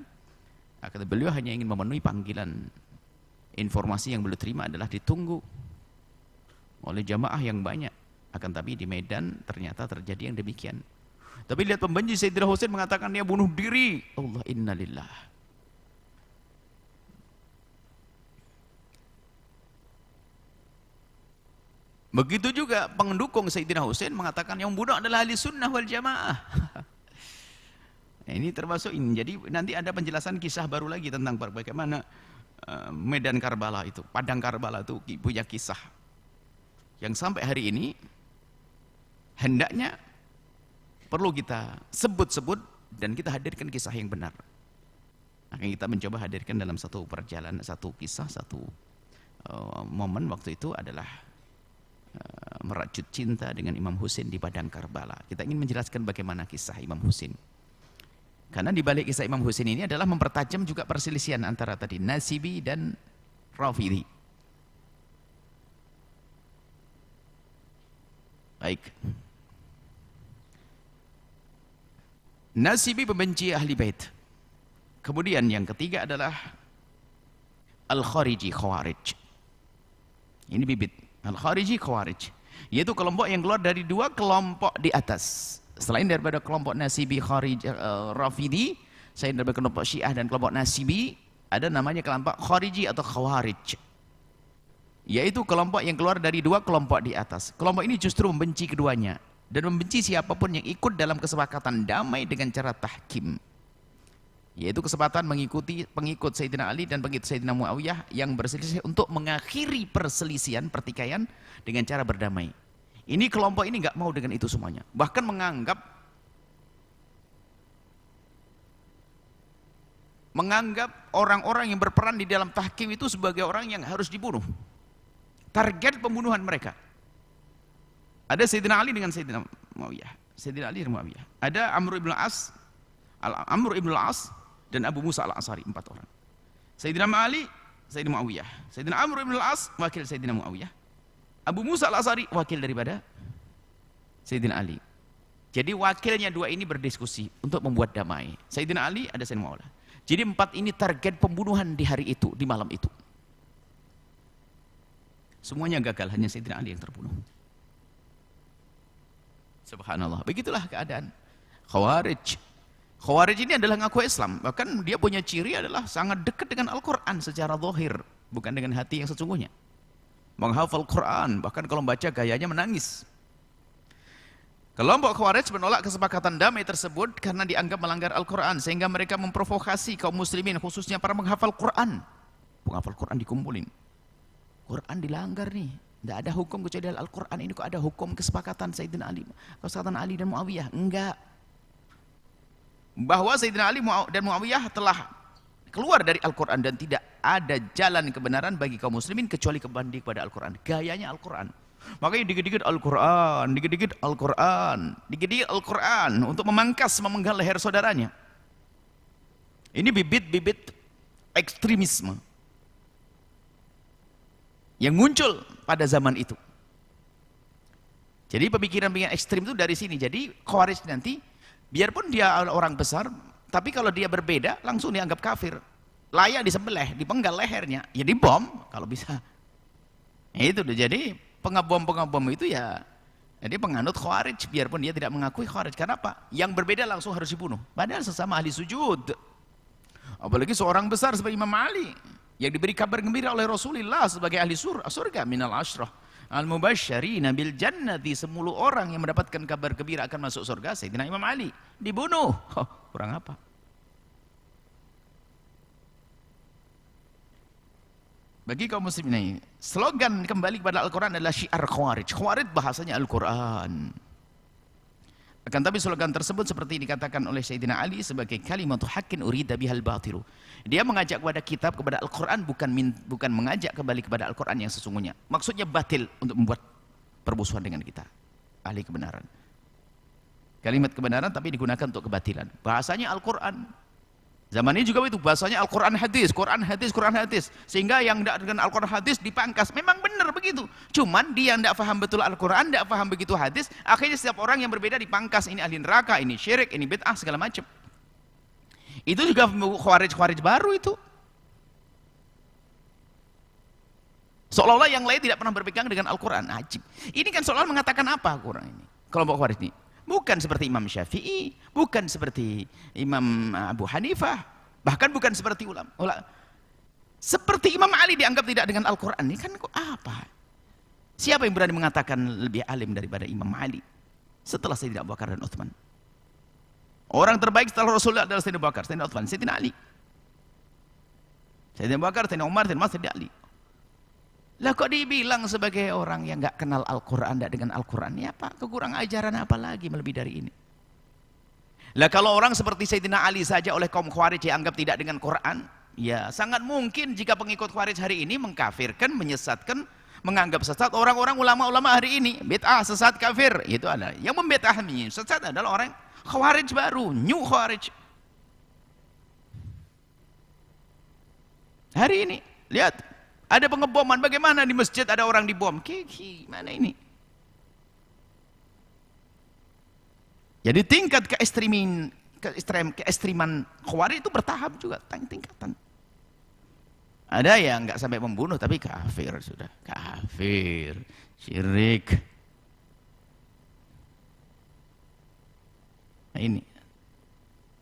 akan beliau hanya ingin memenuhi panggilan. Informasi yang beliau terima adalah ditunggu oleh jamaah yang banyak, akan tapi di Medan ternyata terjadi yang demikian. Tapi lihat pembenci Sayyidina Husain mengatakan dia bunuh diri. Allah, innalillah. Begitu juga pendukung Sayyidina Husain mengatakan yang bunuh adalah ahli sunnah wal jamaah. Ini termasuk ini. Jadi nanti ada penjelasan kisah baru lagi tentang bagaimana Medan Karbala itu, padang Karbala itu punya kisah yang sampai hari ini hendaknya perlu kita sebut-sebut dan kita hadirkan kisah yang benar. Akan kita mencoba hadirkan dalam satu perjalanan, satu kisah, satu momen waktu itu adalah merajut cinta dengan Imam Husain di padang Karbala. Kita ingin menjelaskan bagaimana kisah Imam Husain. Karena di balik kisah Imam Husain ini adalah mempertajam juga perselisihan antara tadi Nasibi dan Rafidhi. Baik. Nasibi pembenci ahli bait. Kemudian yang ketiga adalah Al-Khariji Khawarij. Ini bibit. Al-Khariji Khawarij, yaitu kelompok yang keluar dari dua kelompok di atas. Selain daripada kelompok Nasibi Kharij Rafidhi, selain daripada kelompok Syiah dan kelompok Nasibi, ada namanya kelompok Khariji atau Khawarij, yaitu kelompok yang keluar dari dua kelompok di atas. Kelompok ini justru membenci keduanya dan membenci siapapun yang ikut dalam kesepakatan damai dengan cara tahkim, yaitu kesempatan mengikuti pengikut Sayyidina Ali dan pengikut Sayyidina Muawiyah yang berselisih untuk mengakhiri perselisihan pertikaian dengan cara berdamai. Ini kelompok ini nggak mau dengan itu semuanya, bahkan menganggap orang-orang yang berperan di dalam tahkim itu sebagai orang yang harus dibunuh. Target pembunuhan mereka ada Sayyidina Ali dengan Sayyidina Muawiyah, Sayyidina Ali dan Muawiyah. Ada Amr ibn al-As dan Abu Musa al-Ash'ari, 4 orang. Sayyidina Ali, Sayyidina Muawiyah. Sayyidina Amr ibn al-As wakil Sayyidina Muawiyah. Abu Musa al-Ash'ari wakil daripada Sayyidina Ali. Jadi wakilnya dua ini berdiskusi untuk membuat damai. Sayyidina Ali, ada Sayyidina Muawiyah. Jadi 4 ini target pembunuhan di hari itu, di malam itu. Semuanya gagal, hanya Sayyidina Ali yang terbunuh. Subhanallah, begitulah keadaan Khawarij. Khawarij ini adalah ngaku Islam, bahkan dia punya ciri adalah sangat dekat dengan Al-Quran secara zahir, bukan dengan hati yang sesungguhnya. Menghafal Quran, bahkan kalau membaca gayanya menangis. Kelompok Khawarij menolak kesepakatan damai tersebut karena dianggap melanggar Al-Quran, sehingga mereka memprovokasi kaum muslimin, khususnya para menghafal Quran. Penghafal Quran dikumpulin, Quran dilanggar nih, tidak ada hukum kecuali Al-Quran ini, kok ada hukum kesepakatan Sayyidina Ali, kesepakatan Ali dan Muawiyah? Enggak. Bahwa Sayyidina Ali dan Muawiyah telah keluar dari Al-Quran dan tidak ada jalan kebenaran bagi kaum muslimin kecuali kembali kepada Al-Quran. Gayanya Al-Quran. Makanya dikit-dikit Al-Quran, dikit-dikit Al-Quran, dikit-dikit Al-Quran untuk memenggal leher saudaranya. Ini bibit-bibit ekstremisme yang muncul pada zaman itu. Jadi pemikiran-pemikiran ekstrim itu dari sini. Jadi Khawarij nanti, biarpun dia orang besar, tapi kalau dia berbeda, langsung dianggap kafir. Layak disembelih, dipenggal lehernya, ya dibom kalau bisa. Itu deh. Jadi pengebom itu ya, jadi penganut Khawarij, biarpun dia tidak mengakui Khawarij. Karena apa? Yang berbeda langsung harus dibunuh. Padahal sesama ahli sujud. Apalagi seorang besar seperti Imam Ali, yang diberi kabar gembira oleh Rasulullah sebagai ahli surga minal asyrah al-mubasysyirina bil jannati, 10 orang yang mendapatkan kabar gembira akan masuk surga. Sayyidina Imam Ali dibunuh. Kurang apa? Bagi kaum muslimin, slogan kembali kepada Al-Quran adalah syiar Khawarij. Khawarij bahasanya Al-Quran. Akan tapi slogan tersebut seperti dikatakan oleh Sayyidina Ali sebagai kalimatu haqqin urida bihal batilu. Dia mengajak kepada kitab, kepada Al-Quran, bukan mengajak kembali kepada Al-Quran yang sesungguhnya. Maksudnya batil untuk membuat permusuhan dengan kita. Ahli kebenaran. Kalimat kebenaran tapi digunakan untuk kebatilan. Bahasanya Al-Quran. Zaman ini juga itu bahasanya Al-Quran hadis, Quran hadis, Quran hadis. Sehingga yang tidak dengan Al-Quran hadis dipangkas. Memang benar begitu. Cuman dia tidak paham betul Al-Quran, tidak paham begitu hadis. Akhirnya setiap orang yang berbeda dipangkas. Ini ahli neraka, ini syirik, ini bid'ah, segala macam. Itu juga Khawarij baru itu. Seolah-olah yang lain tidak pernah berpegang dengan Al-Quran. Ajib. Ini kan seolah mengatakan apa Quran ini? Kelompok Khawarij ini. Bukan seperti Imam Syafi'i, bukan seperti Imam Abu Hanifah, bahkan bukan seperti ulama. Seperti Imam Ali dianggap tidak dengan Al-Quran. Ini kan apa? Siapa yang berani mengatakan lebih alim daripada Imam Ali setelah Sayyidina Abu Bakar dan Utsman? Orang terbaik setelah Rasulullah adalah Sayyidina Abu Bakar, Sayyidina Utsman, Sayyidina Ali. Sayyidina Abu Bakar, Sayyidina Umar, Sayyidina Ali. Lah kok dibilang sebagai orang yang nggak kenal Al-Quran, tidak dengan Al-Quran, ya apa? Kekurang ajaran apa lagi melebihi dari ini? Lah kalau orang seperti Sayyidina Ali saja oleh kaum Khawarij dianggap tidak dengan Quran, ya sangat mungkin jika pengikut Khawarij hari ini mengkafirkan, menyesatkan, menganggap sesat orang-orang ulama-ulama hari ini, bid'ah, sesat, kafir. Itu adalah yang membid'ah, sesat adalah orang Khawarij baru, new Khawarij. Hari ini, lihat. Ada pengeboman, bagaimana di masjid ada orang dibom? Mana ini? Jadi tingkat keekstriman Khawarij itu bertahap juga, tingkatan. Ada yang nggak sampai membunuh tapi kafir sudah, kafir, syirik. Nah ini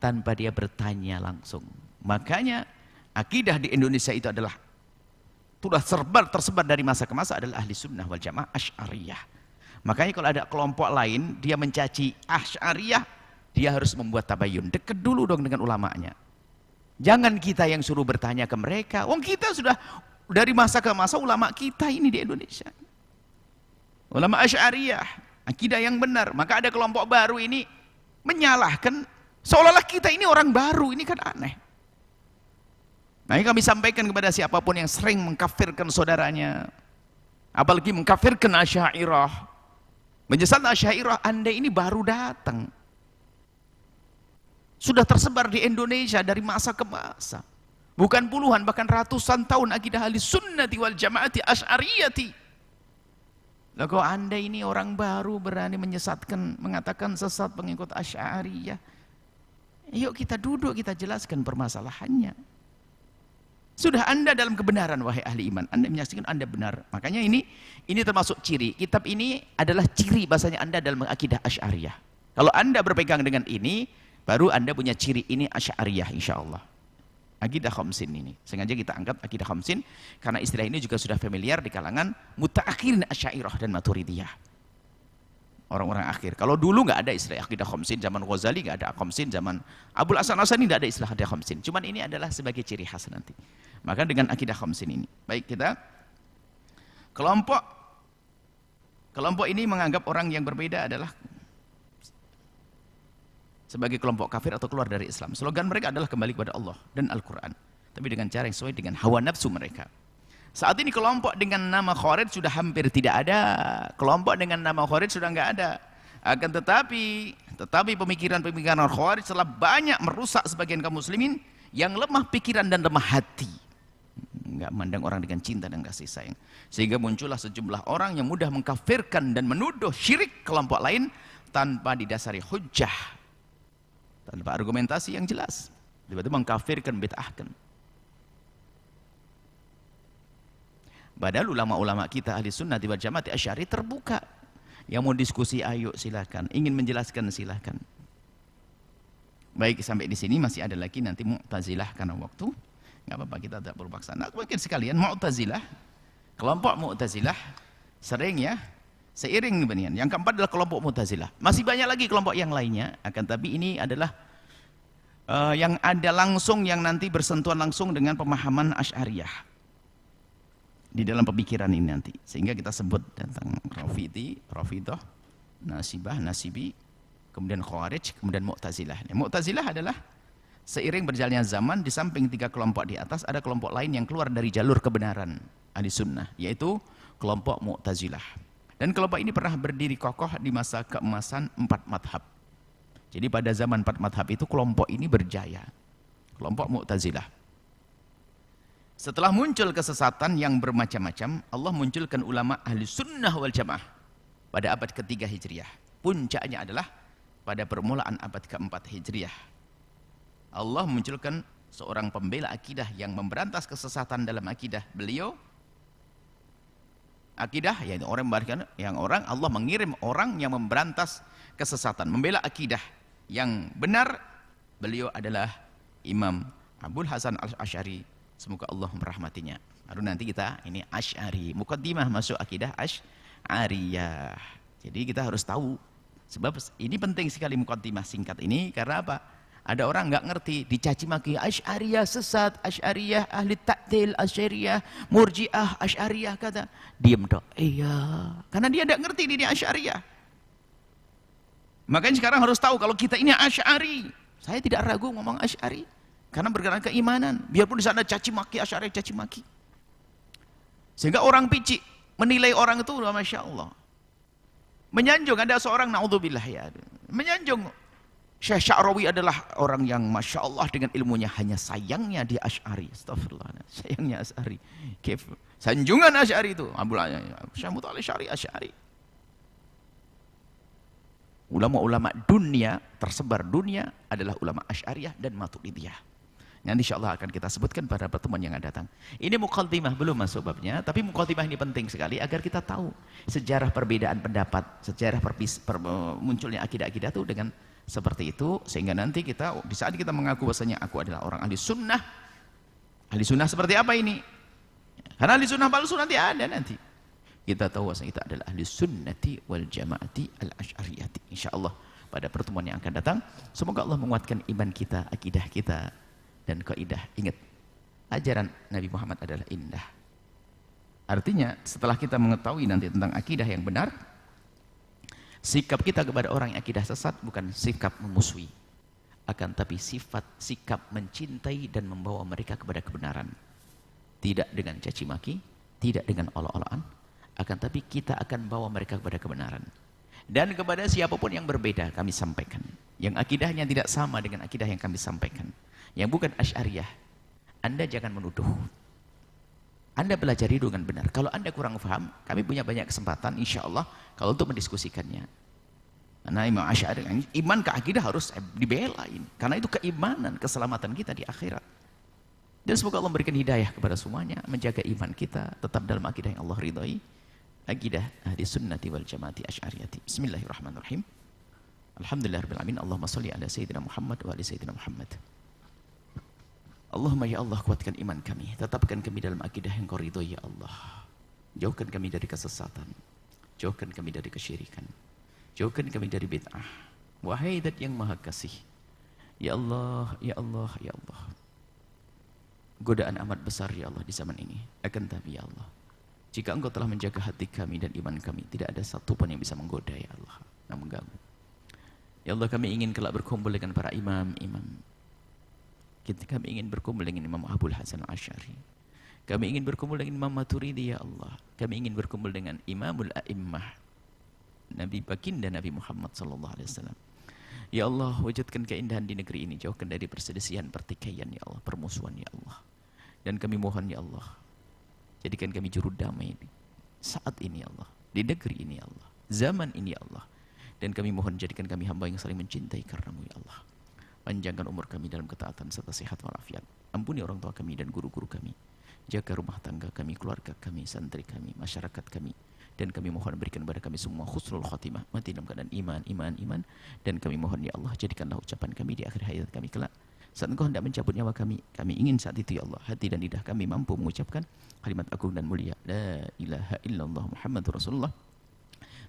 tanpa dia bertanya langsung. Makanya akidah di Indonesia itu adalah sudah tersebar dari masa ke masa adalah ahli sunnah wal jamaah Asy'ariyah. Makanya kalau ada kelompok lain dia mencaci Asy'ariyah, dia harus membuat tabayun, dekat dulu dong dengan ulamanya. Jangan kita yang suruh bertanya ke mereka. Wong kita sudah dari masa ke masa ulama kita ini di Indonesia, ulama Asy'ariyah, akidah yang benar. Maka ada kelompok baru ini menyalahkan seolah-olah kita ini orang baru, ini kan aneh. Nah ini kami sampaikan kepada siapapun yang sering mengkafirkan saudaranya, apalagi mengkafirkan Asy'ariyah, menyesatkan Asy'ariyah, Anda ini baru datang. Sudah tersebar di Indonesia dari masa ke masa. Bukan puluhan, bahkan ratusan tahun akidah ahli sunnati wal jamaati Asy'ariyati. Lah kok Anda ini orang baru berani menyesatkan, mengatakan sesat pengikut Asy'ariyah. Yuk kita duduk, kita jelaskan permasalahannya. Sudah Anda dalam kebenaran wahai ahli iman, Anda menyaksikan Anda benar. Makanya ini termasuk ciri. Kitab ini adalah ciri bahasanya Anda dalam akidah Asy'ariyah. Kalau Anda berpegang dengan ini, baru Anda punya ciri ini Asy'ariyah insyaallah. Akidah khamsin ini. Sengaja kita angkat akidah khamsin karena istilah ini juga sudah familiar di kalangan mutaakhirin Asy'ariyah dan Maturidiyah. Orang-orang akhir. Kalau dulu nggak ada istilah akidah khamsin, zaman Ghazali nggak ada khamsin, zaman Abul Hasan Asy'ari nggak ada istilah akidah khamsin. Cuman ini adalah sebagai ciri khas nanti. Maka dengan akidah khamsin ini, baik kita kelompok ini menganggap orang yang berbeda adalah sebagai kelompok kafir atau keluar dari Islam. Slogan mereka adalah kembali kepada Allah dan Al-Quran, tapi dengan cara yang sesuai dengan hawa nafsu mereka. Saat ini kelompok dengan nama Khawarij sudah hampir tidak ada. Kelompok dengan nama Khawarij sudah nggak ada. Akan tetapi pemikiran-pemikiran Khawarij telah banyak merusak sebagian kaum muslimin yang lemah pikiran dan lemah hati. enggak memandang orang dengan cinta dan kasih sayang. Sehingga muncullah sejumlah orang yang mudah mengkafirkan dan menuduh syirik kelompok lain tanpa didasari hujjah, tanpa argumentasi yang jelas. Tiba-tiba mengkafirkan, bid'ahkan. Padahal ulama-ulama kita ahli sunnah wal jamaah Asy'ari terbuka. Yang mau diskusi ayo silakan, ingin menjelaskan silakan. Baik, sampai di sini masih ada lagi nanti Mu'tazilah karena waktu. Enggak apa-apa, kita tidak perlu paksa. Nah, mungkin sekalian Mu'tazilah, kelompok Mu'tazilah sering ya seiring dengan yang keempat adalah kelompok Mu'tazilah. Masih banyak lagi kelompok yang lainnya, akan tapi ini adalah yang ada langsung, yang nanti bersentuhan langsung dengan pemahaman Asy'ariyah di dalam pemikiran ini nanti. Sehingga kita sebut tentang Rafidhah, Nasibah, Nasibi, kemudian Khawarij, kemudian Mu'tazilah. Mu'tazilah adalah seiring berjalannya zaman, di samping 3 kelompok di atas, ada kelompok lain yang keluar dari jalur kebenaran ahli sunnah, yaitu kelompok Mu'tazilah. Dan kelompok ini pernah berdiri kokoh di masa keemasan 4 madhab. Jadi pada zaman 4 madhab itu kelompok ini berjaya, kelompok Mu'tazilah. Setelah muncul kesesatan yang bermacam-macam, Allah munculkan ulama ahli sunnah wal jamaah pada abad ke-3 Hijriah. Puncaknya adalah pada permulaan abad ke-4 Hijriah. Allah munculkan seorang pembela akidah yang memberantas kesesatan dalam akidah beliau. Akidah yaitu orang Allah mengirim orang yang memberantas kesesatan, membela akidah yang benar. Beliau adalah Imam Abul Hasan Al-Asy'ari, semoga Allah merahmatinya. Baru nanti kita ini Asy'ari, muqaddimah masuk akidah Asy'ariyah. Jadi kita harus tahu, sebab ini penting sekali muqaddimah singkat ini. Karena apa? Ada orang nggak ngerti, dicaci maki, Asy'ariyah sesat, Asy'ariyah ahli ta'til, Asy'ariyah murji'ah, Asy'ariyah kata. Diam dong. Iya, karena dia tidak ngerti diri Asy'ariyah. Makanya sekarang harus tahu kalau kita ini Asy'ari. Saya tidak ragu ngomong Asy'ari karena bergerak keimanan. Biarpun di sana caci maki, Asy'ari caci maki. Sehingga orang picik menilai orang itu, masya Allah, menyanjung. Ada seorang, naudzubillah ya, menyanjung Syekh Sya'rawi adalah orang yang masya Allah dengan ilmunya, hanya sayangnya dia Asy'ari. Astagfirullah, sayangnya Asy'ari. Sanjungan Asy'ari itu Syekh Mutawalli Syari Asy'ari. Ulama-ulama dunia, tersebar dunia adalah ulama Asy'ariyah dan Maturidiyah. Nanti insyaallah akan kita sebutkan pada pertemuan yang akan datang. Ini muqaddimah, belum masuk babnya, tapi muqaddimah ini penting sekali agar kita tahu sejarah perbedaan pendapat, sejarah munculnya akidah-akidah itu dengan seperti itu, sehingga nanti kita di saat kita mengaku bahasanya aku adalah orang ahli sunnah seperti apa ini? Karena ahli sunnah palsu nanti ada nanti. Kita tahu bahwa kita adalah ahli sunnati wal jamaati al-asy'ariyati. Insyaallah pada pertemuan yang akan datang, semoga Allah menguatkan iman kita, akidah kita, dan kaidah. Ingat, ajaran Nabi Muhammad adalah indah. Artinya setelah kita mengetahui nanti tentang akidah yang benar, sikap kita kepada orang yang akidah sesat bukan sikap memusuhi, akan tapi sikap mencintai dan membawa mereka kepada kebenaran. Tidak dengan caci maki, tidak dengan olok-olokan, akan tapi kita akan bawa mereka kepada kebenaran. Dan kepada siapapun yang berbeda kami sampaikan, yang akidahnya tidak sama dengan akidah yang kami sampaikan, yang bukan Asy'ariyah, Anda jangan menuduh. Anda pelajari dengan benar. Kalau Anda kurang paham, kami punya banyak kesempatan insya Allah kalau untuk mendiskusikannya. Karena Imam Asy'ari, iman ke akidah harus dibelain, karena itu keimanan, keselamatan kita di akhirat. Dan semoga Allah memberikan hidayah kepada semuanya, menjaga iman kita tetap dalam akidah yang Allah ridhai, akidah ahli sunnati wal jamaati asy'ariyati. Bismillahirrahmanirrahim. Alhamdulillahirabbil alamin. Allahumma shalli ala sayyidina Muhammad wa ali sayyidina Muhammad. Allahumma ya Allah, kuatkan iman kami, tetapkan kami dalam akidah yang Kau ridhai ya Allah. Jauhkan kami dari kesesatan, jauhkan kami dari kesyirikan, jauhkan kami dari bid'ah. Wahai Zat yang Maha Kasih, ya Allah, ya Allah, ya Allah. Godaan amat besar ya Allah di zaman ini. Akan tapi ya Allah, jika Engkau telah menjaga hati kami dan iman kami, tidak ada satu pun yang bisa menggoda ya Allah, yang mengganggu. Ya Allah, kami ingin kelak berkumpul dengan para imam-imam. Kami ingin berkumpul dengan Imam Abul Hasan Al-Asy'ari. Kami ingin berkumpul dengan Imam Maturidi ya Allah. Kami ingin berkumpul dengan Imamul A'immah, Nabi Baginda Nabi Muhammad sallallahu alaihi wasallam. Ya Allah, wujudkan keindahan di negeri ini, jauhkan dari perselisihan, pertikaian ya Allah, permusuhan ya Allah. Dan kami mohon ya Allah, Jadikan kami juru damai saat ini Allah, di negeri ini Allah, zaman ini Allah. Dan kami mohon jadikan kami hamba yang saling mencintai karenamu ya Allah. Panjangkan umur kami dalam ketaatan serta sehat walafiat. Ampuni orang tua kami dan guru-guru kami. Jaga rumah tangga kami, keluarga kami, santri kami, masyarakat kami. Dan kami mohon berikan kepada kami semua husnul khatimah, mati dalam keadaan iman. Dan kami mohon ya Allah, jadikanlah ucapan kami di akhir hayat kami kelak. Saat Engkau hendak mencabut nyawa kami ingin saat itu ya Allah, hati dan lidah kami mampu mengucapkan kalimat agung dan mulia, la ilaha illallah Muhammadur Rasulullah,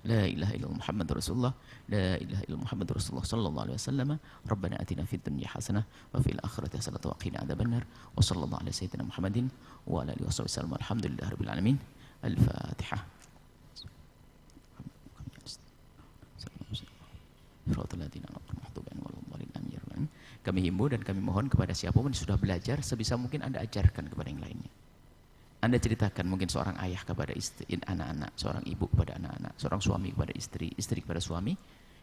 la ilaha illallah Muhammadur Rasulullah, la ilaha illallah Muhammadur Rasulullah sallallahu alaihi wasallam. Rabbana atina fid dunya hasanah wa fil akhirati hasanah wa qina adzabannar. Wa sallallahu ala sayyidina Muhammadin wa ala alihi wasallam. Alhamdulillahirabbil alamin. Al-Fatihah. Kami himbau dan kami mohon kepada siapapun yang sudah belajar, sebisa mungkin Anda ajarkan kepada yang lainnya. Anda ceritakan, mungkin seorang ayah kepada istri, anak-anak, seorang ibu kepada anak-anak, seorang suami kepada istri, istri kepada suami.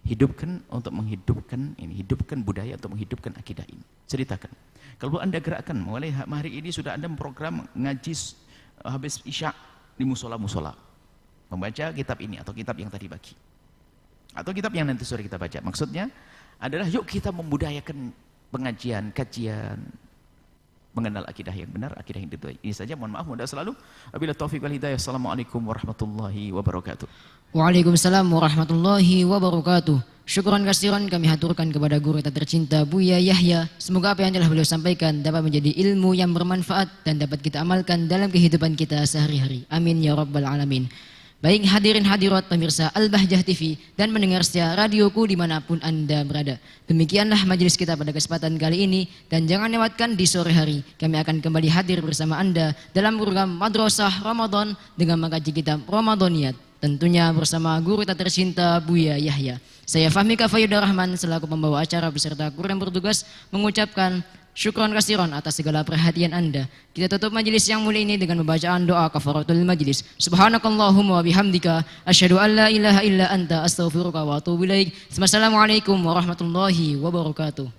Hidupkan untuk menghidupkan ini, hidupkan budaya untuk menghidupkan akidah ini. Ceritakan. Kalau Anda gerakkan, mulai hari ini sudah Anda memprogram ngaji habis isya di musola-musola. Membaca kitab ini atau kitab yang tadi bagi. Atau kitab yang nanti sore kita baca. Maksudnya adalah yuk kita membudayakan pengajian, kajian, mengenal akidah yang benar, akidah yang betul. Ini saja, mohon maaf, mudah selalu. Wabillahi taufiq wal hidayah. Assalamualaikum warahmatullahi wabarakatuh. Waalaikumsalam warahmatullahi wabarakatuh. Syukran kasiran kami haturkan kepada guru kita tercinta Buya Yahya. Semoga apa yang telah beliau sampaikan dapat menjadi ilmu yang bermanfaat dan dapat kita amalkan dalam kehidupan kita sehari-hari. Amin ya rabbal alamin. Baik hadirin hadirat pemirsa Al-Bahjah TV dan mendengar setia radioku dimanapun Anda berada. Demikianlah majelis kita pada kesempatan kali ini, dan jangan lewatkan di sore hari. Kami akan kembali hadir bersama Anda dalam program Madrasah Ramadan dengan mengkaji kitab Ramadaniyat. Tentunya bersama guru kita tercinta Buya Yahya. Saya Fahmi Kafayuddin Rahman selaku pembawa acara beserta guru yang bertugas mengucapkan syukron kasiron atas segala perhatian Anda. Kita tutup majelis yang mulia ini dengan membacaan doa kafaratul majelis. Subhanakallahumma wa bihamdika asyhadu an la ilaha illa anta astaghfiruka wa atubu ilaik. Wassalamualaikum warahmatullahi wabarakatuh.